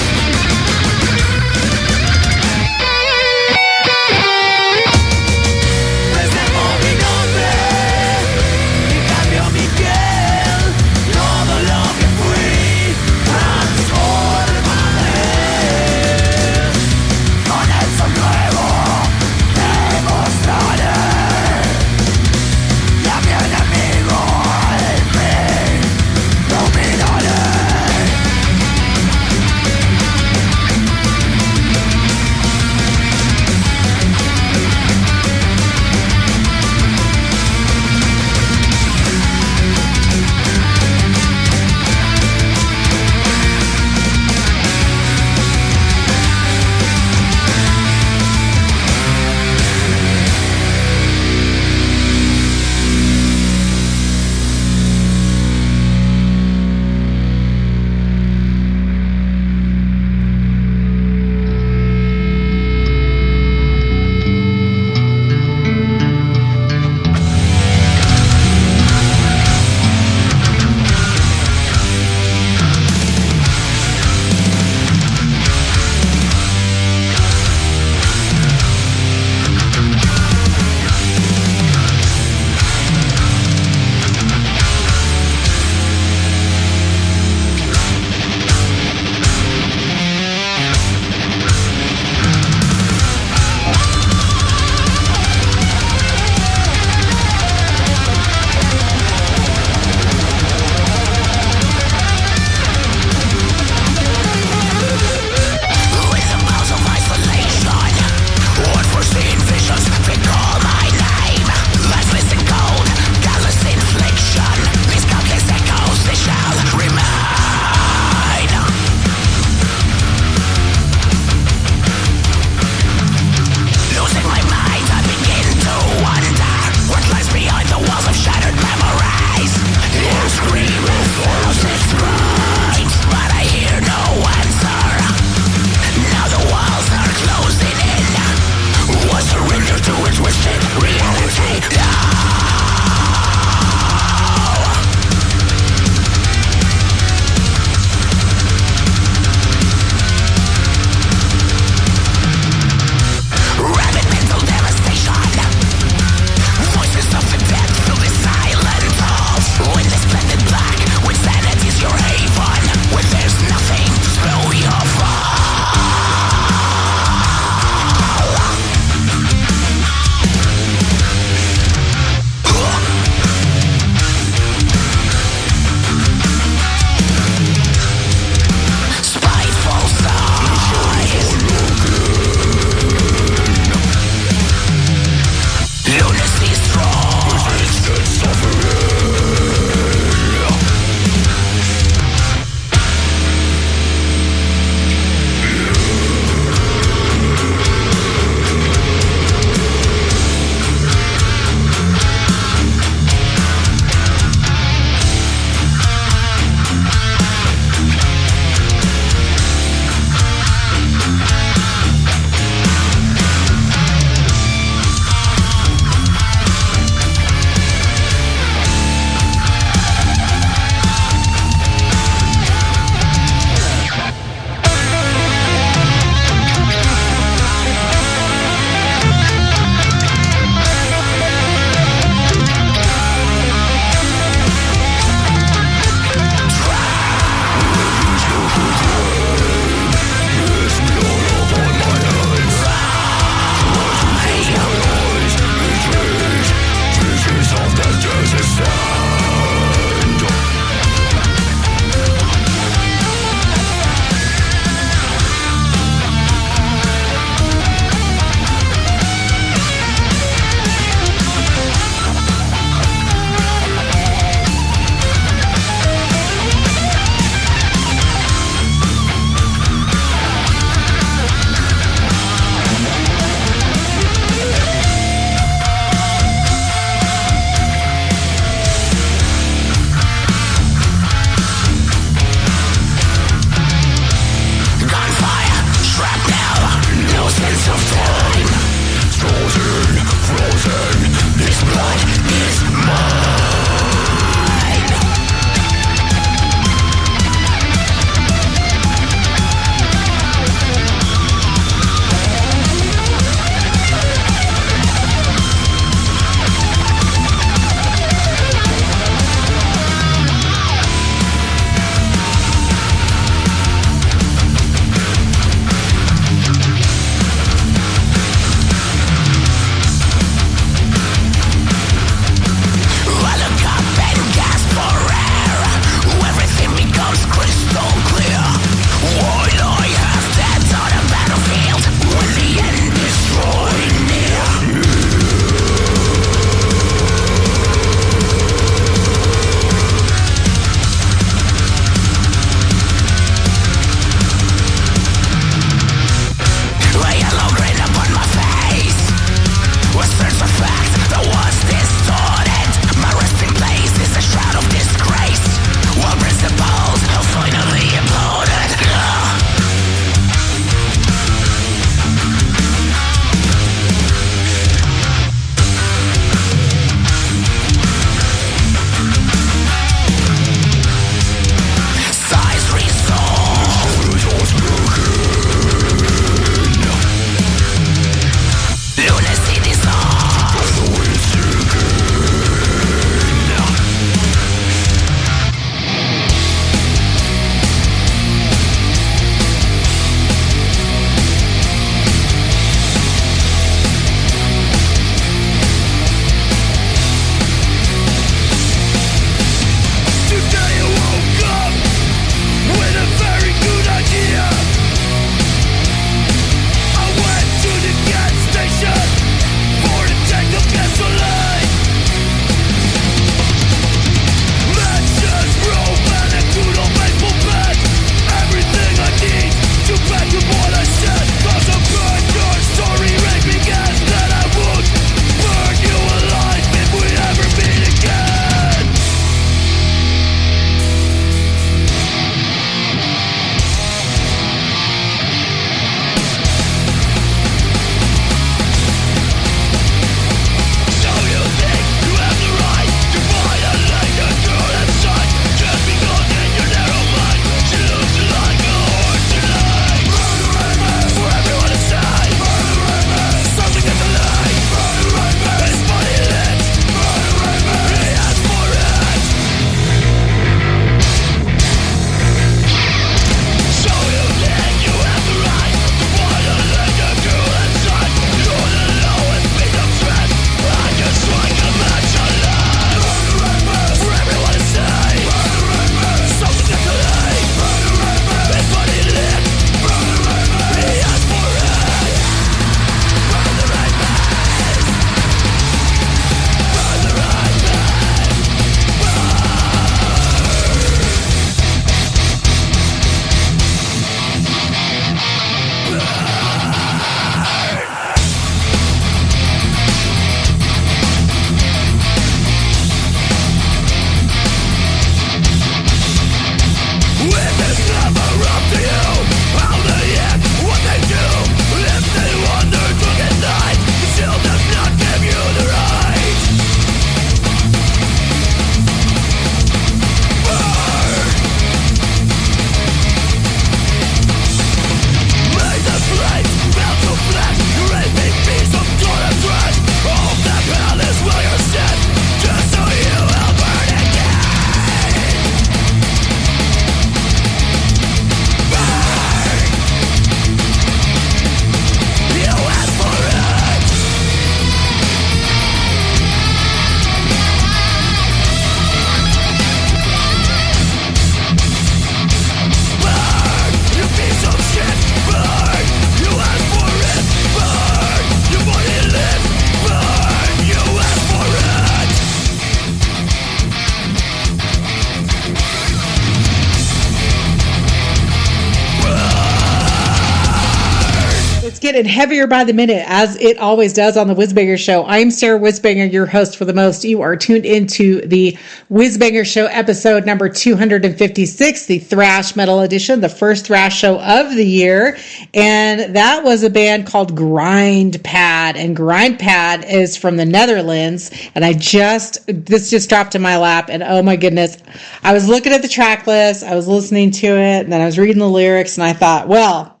getting heavier by the minute, as it always does on the Whizbanger Show. I'm Sarah Whizbanger, your host for the most. You are tuned into the Whizbanger Show episode number 256, the thrash metal edition, the first thrash show of the year. And that was a band called Grindpad. And Grindpad is from the Netherlands. And this just dropped in my lap. And oh my goodness, I was looking at the track list, I was listening to it, and then I was reading the lyrics, and I thought, well,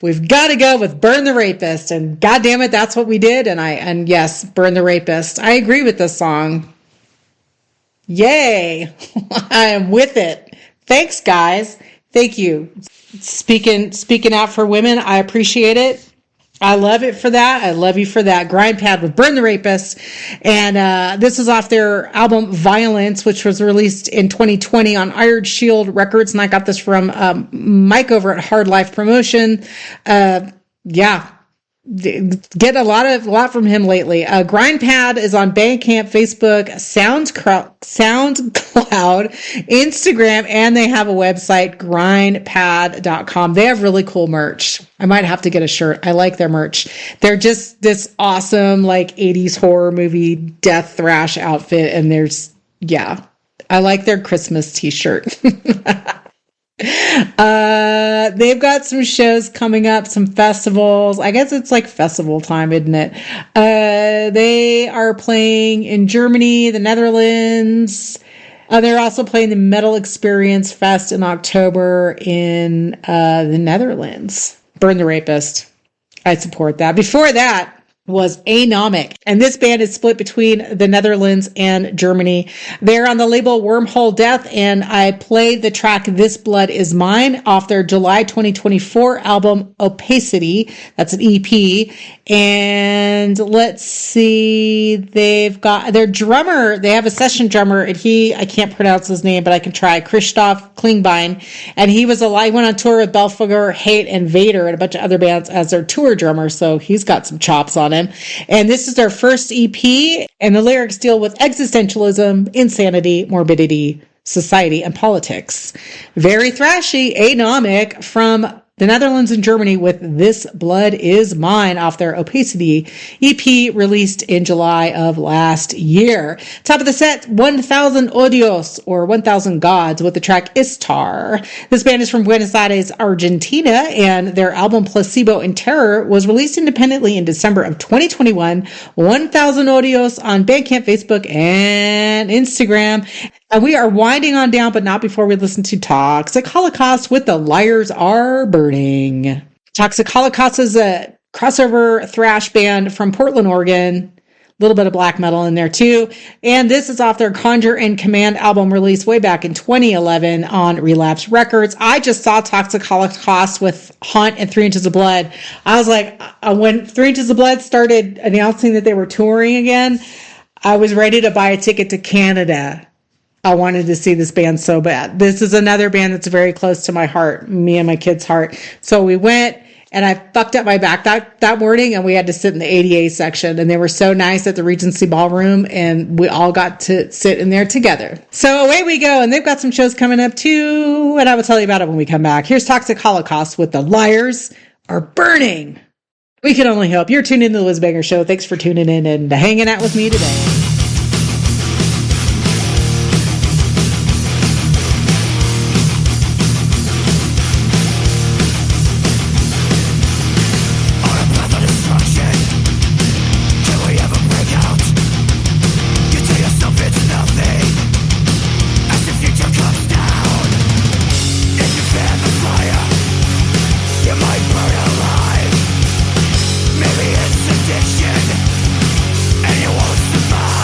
we've got to go with Burn the Rapist, and God damn it, that's what we did. And yes, Burn the Rapist. I agree with this song. Yay. I am with it. Thanks, guys. Thank you. Speaking out for women, I appreciate it. I love it for that. I love you for that. Grindpad with Burn the Rapist. And this is off their album Violence, which was released in 2020 on Iron Shield Records. And I got this from Mike over at Hardlife Promotion. Yeah. Get a lot from him lately. Grindpad is on Bandcamp, Facebook, SoundCloud, Instagram, and they have a website, grindpad.com. They have really cool merch. I might have to get a shirt. I like their merch. They're just this awesome, like 80s horror movie death thrash outfit. And I like their Christmas t-shirt. They've got some shows coming up, some festivals. I guess it's like festival time, isn't it? They are playing in Germany, the Netherlands. They're also playing the Metal Experience Fest in October in the Netherlands. Burn the Rapist. I support that. Before that was Anomic, and this band is split between the Netherlands and Germany. They're on the label Wormhole Death, and I played the track This Blood Is Mine off their July 2024 album Opacity. That's an EP. And let's see, they've got their drummer, they have a session drummer, and I can't pronounce his name, but I can try, Christoph Klingbein, and he went on tour with Belfagor, Hate, and Vader, and a bunch of other bands as their tour drummer, so he's got some chops on him. And this is their first EP, and the lyrics deal with existentialism, insanity, morbidity, society, and politics. Very thrashy. Anomic from the Netherlands and Germany with This Blood Is Mine off their Opacity EP released in July of last year. Top of the set, 1000 Odios, or 1000 Gods, with the track Istar. This band is from Buenos Aires, Argentina, and their album Placebo in Terror was released independently in December of 2021. 1000 Odios on Bandcamp, Facebook, and Instagram. And we are winding on down, but not before we listen to Toxic Holocaust with The Liars Are Burning. Toxic Holocaust is a crossover thrash band from Portland, Oregon. A little bit of black metal in there too. And this is off their Conjure and Command album released way back in 2011 on Relapse Records. I just saw Toxic Holocaust with Haunt and 3 Inches of Blood. I was like, when 3 Inches of Blood started announcing that they were touring again, I was ready to buy a ticket to Canada. I wanted to see this band so bad. This is another band that's very close to my heart, me and my kid's heart. So we went, and I fucked up my back that morning, and we had to sit in the ADA section, and they were so nice at the Regency Ballroom, and we all got to sit in there together. So away we go, and they've got some shows coming up too, and I will tell you about it when we come back. Here's Toxic Holocaust with The Liars Are Burning. We can only hope. You're tuned into the Whizbanger Show. Thanks for tuning in and hanging out with me today. Maybe it's addiction, and you won't survive.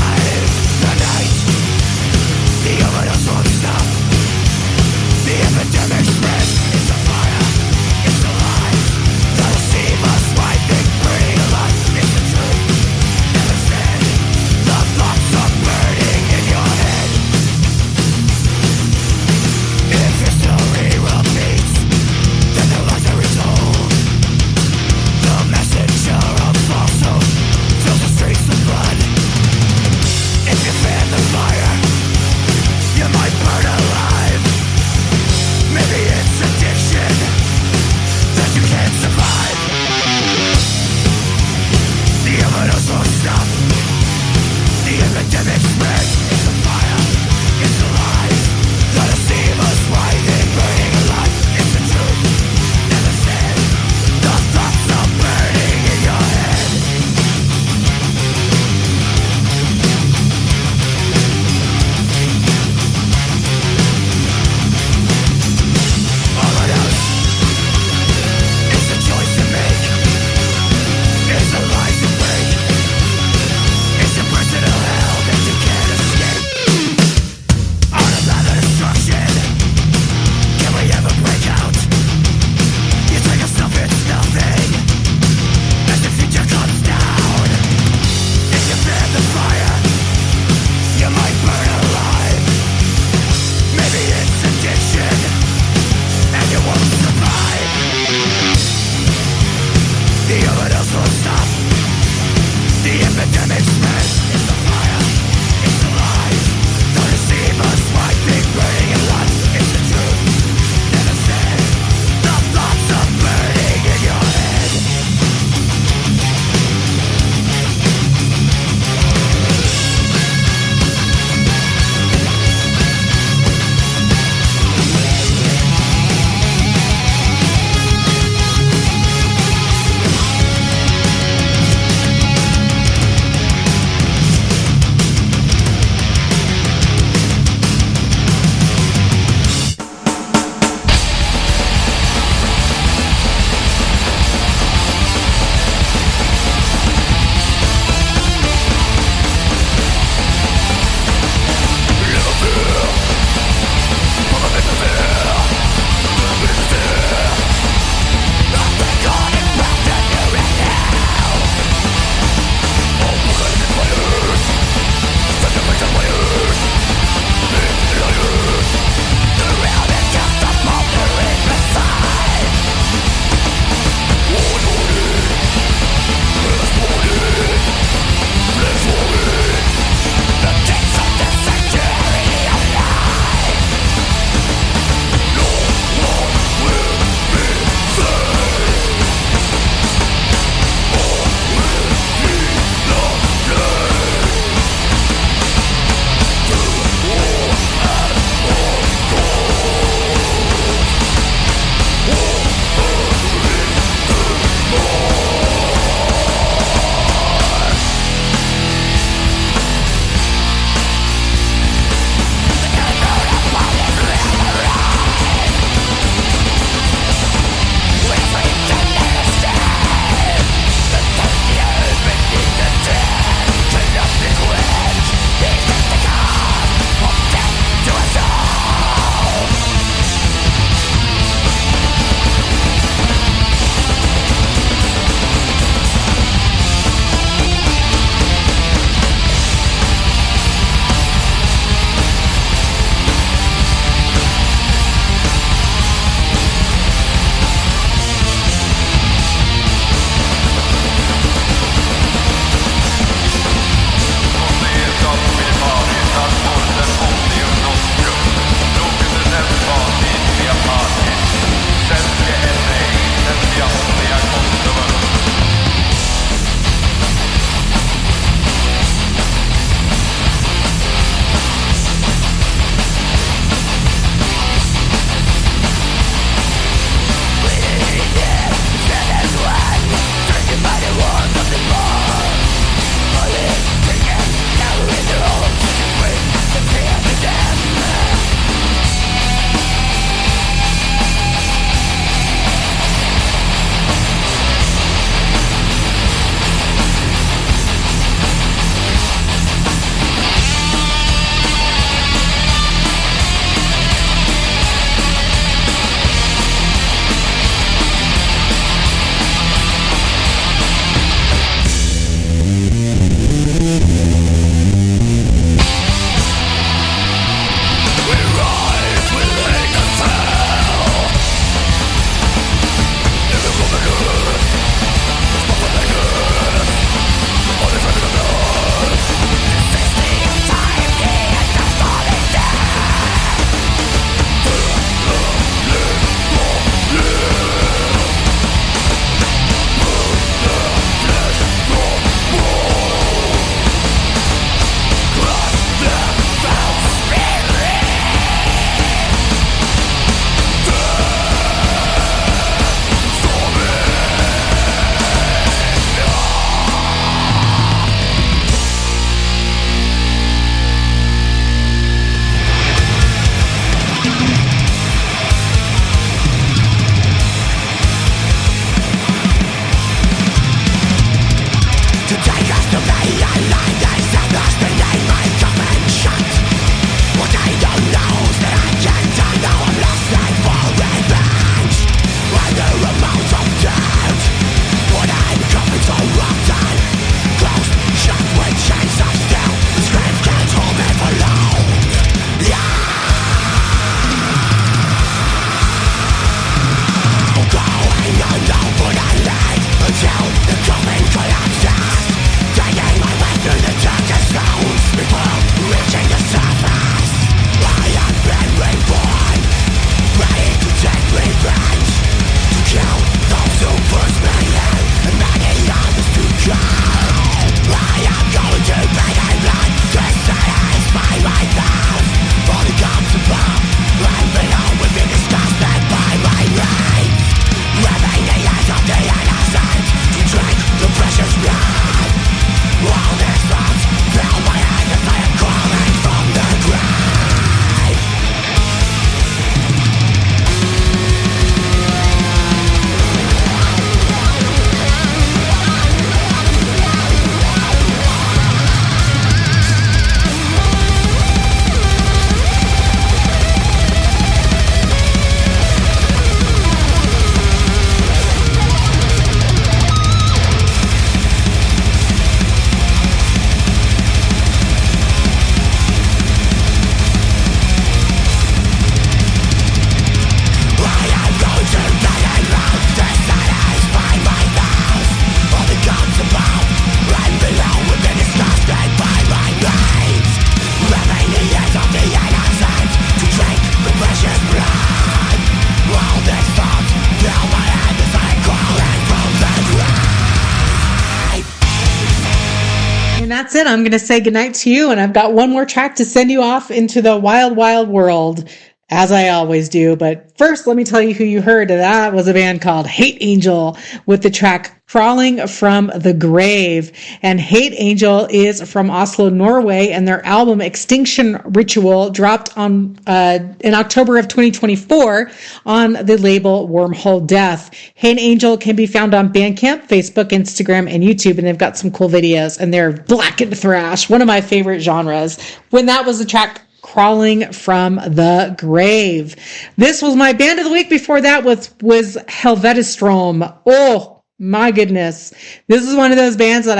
that's it. I'm going to say goodnight to you, and I've got one more track to send you off into the wild, wild world, as I always do. But first, let me tell you who you heard. That was a band called Hate Angel with the track Crawling from the Grave. And Hate Angel is from Oslo, Norway, and their album Extinction Ritual dropped on in October of 2024 on the label Wormhole Death. Hate Angel can be found on Bandcamp, Facebook, Instagram, and YouTube, and they've got some cool videos, and they're black and thrash, one of my favorite genres. When that was the track Crawling from the Grave. This was my band of the week. Before that was Helvetestromb. Oh my goodness. This is one of those bands that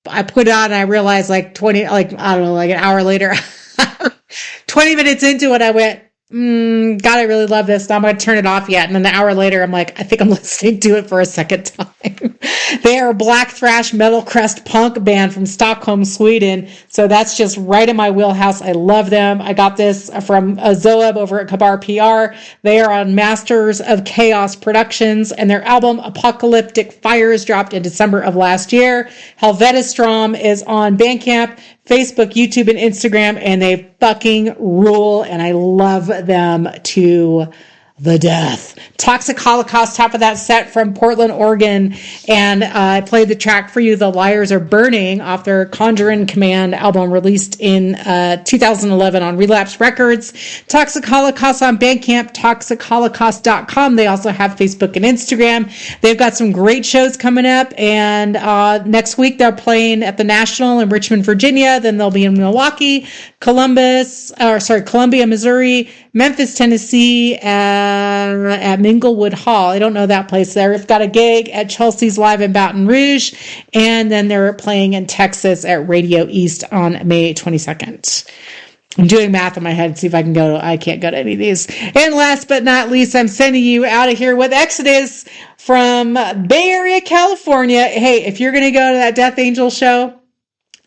I put on and I realized like an hour later, 20 minutes into it, I went, God, I really love this. Now I'm going to turn it off yet. And then an hour later, I'm like, I think I'm listening to it for a second time. They are a black thrash metal crest punk band from Stockholm, Sweden. So that's just right in my wheelhouse. I love them. I got this from Zoeb over at Qabar PR. They are on Masters of Chaos Productions, and their album Apocalyptic Fires dropped in December of last year. Helvetestromb is on Bandcamp, Facebook, YouTube, and Instagram, and they fucking rule, and I love them to the death. Toxic Holocaust, top of that set from Portland, Oregon, and I played the track for you, The Liars Are Burning, off their Conjuring Command album released in 2011 on Relapse Records. Toxic Holocaust on Bandcamp, toxicholocaust.com. They also have Facebook and Instagram. They've got some great shows coming up, and next week they're playing at the National in Richmond, Virginia. Then they'll be in Milwaukee, Columbia, Missouri, Memphis, Tennessee, at Minglewood Hall. I don't know that place there. They've got a gig at Chelsea's Live in Baton Rouge, and then they're playing in Texas at Radio East on May 22nd. I'm doing math in my head to see if I can go. I can't go to any of these. And last but not least, I'm sending you out of here with Exodus from Bay Area, California. Hey, if you're going to go to that Death Angel show,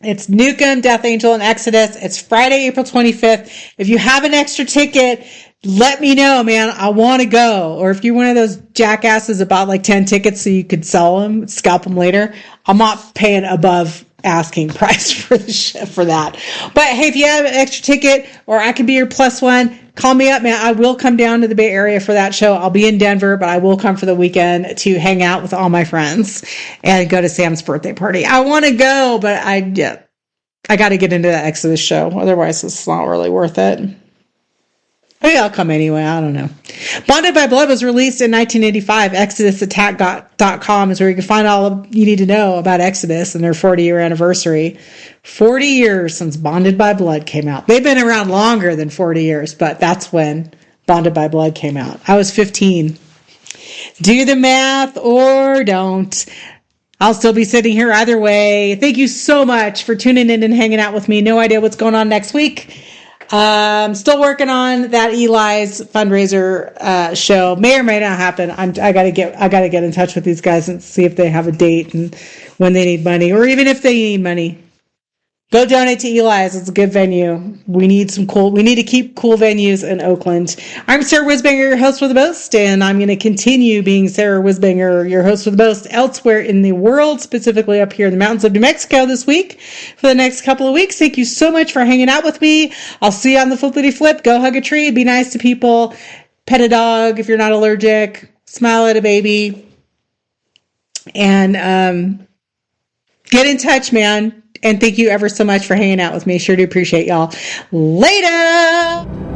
it's Nukem, Death Angel, and Exodus. It's Friday, April 25th. If you have an extra ticket, let me know, man. I want to go. Or if you're one of those jackasses that bought like 10 tickets so you could sell them, scalp them later, I'm not paying above asking price for that. But hey, if you have an extra ticket or I can be your plus one, call me up, man. I will come down to the Bay Area for that show. I'll be in Denver, but I will come for the weekend to hang out with all my friends and go to Sam's birthday party. I want to go, but I got to get into that Exodus show. Otherwise, it's not really worth it. Maybe I'll come anyway. I don't know. Bonded by Blood was released in 1985. ExodusAttack.com is where you can find all you need to know about Exodus and their 40-year anniversary. 40 years since Bonded by Blood came out. They've been around longer than 40 years, but that's when Bonded by Blood came out. I was 15. Do the math or don't. I'll still be sitting here either way. Thank you so much for tuning in and hanging out with me. No idea what's going on next week. Still working on that Eli's fundraiser show. May or may not happen. I gotta get in touch with these guys and see if they have a date and when they need money, or even if they need money. Go donate to Eli's. It's a good venue. We need to keep cool venues in Oakland. I'm Sarah Whizbanger, your host with the most, and I'm going to continue being Sarah Whizbanger, your host with the most, elsewhere in the world, specifically up here in the mountains of New Mexico this week for the next couple of weeks. Thank you so much for hanging out with me. I'll see you on the flippity flip. Go hug a tree. Be nice to people. Pet a dog if you're not allergic. Smile at a baby. And get in touch, man. And thank you ever so much for hanging out with me. Sure do appreciate y'all. Later!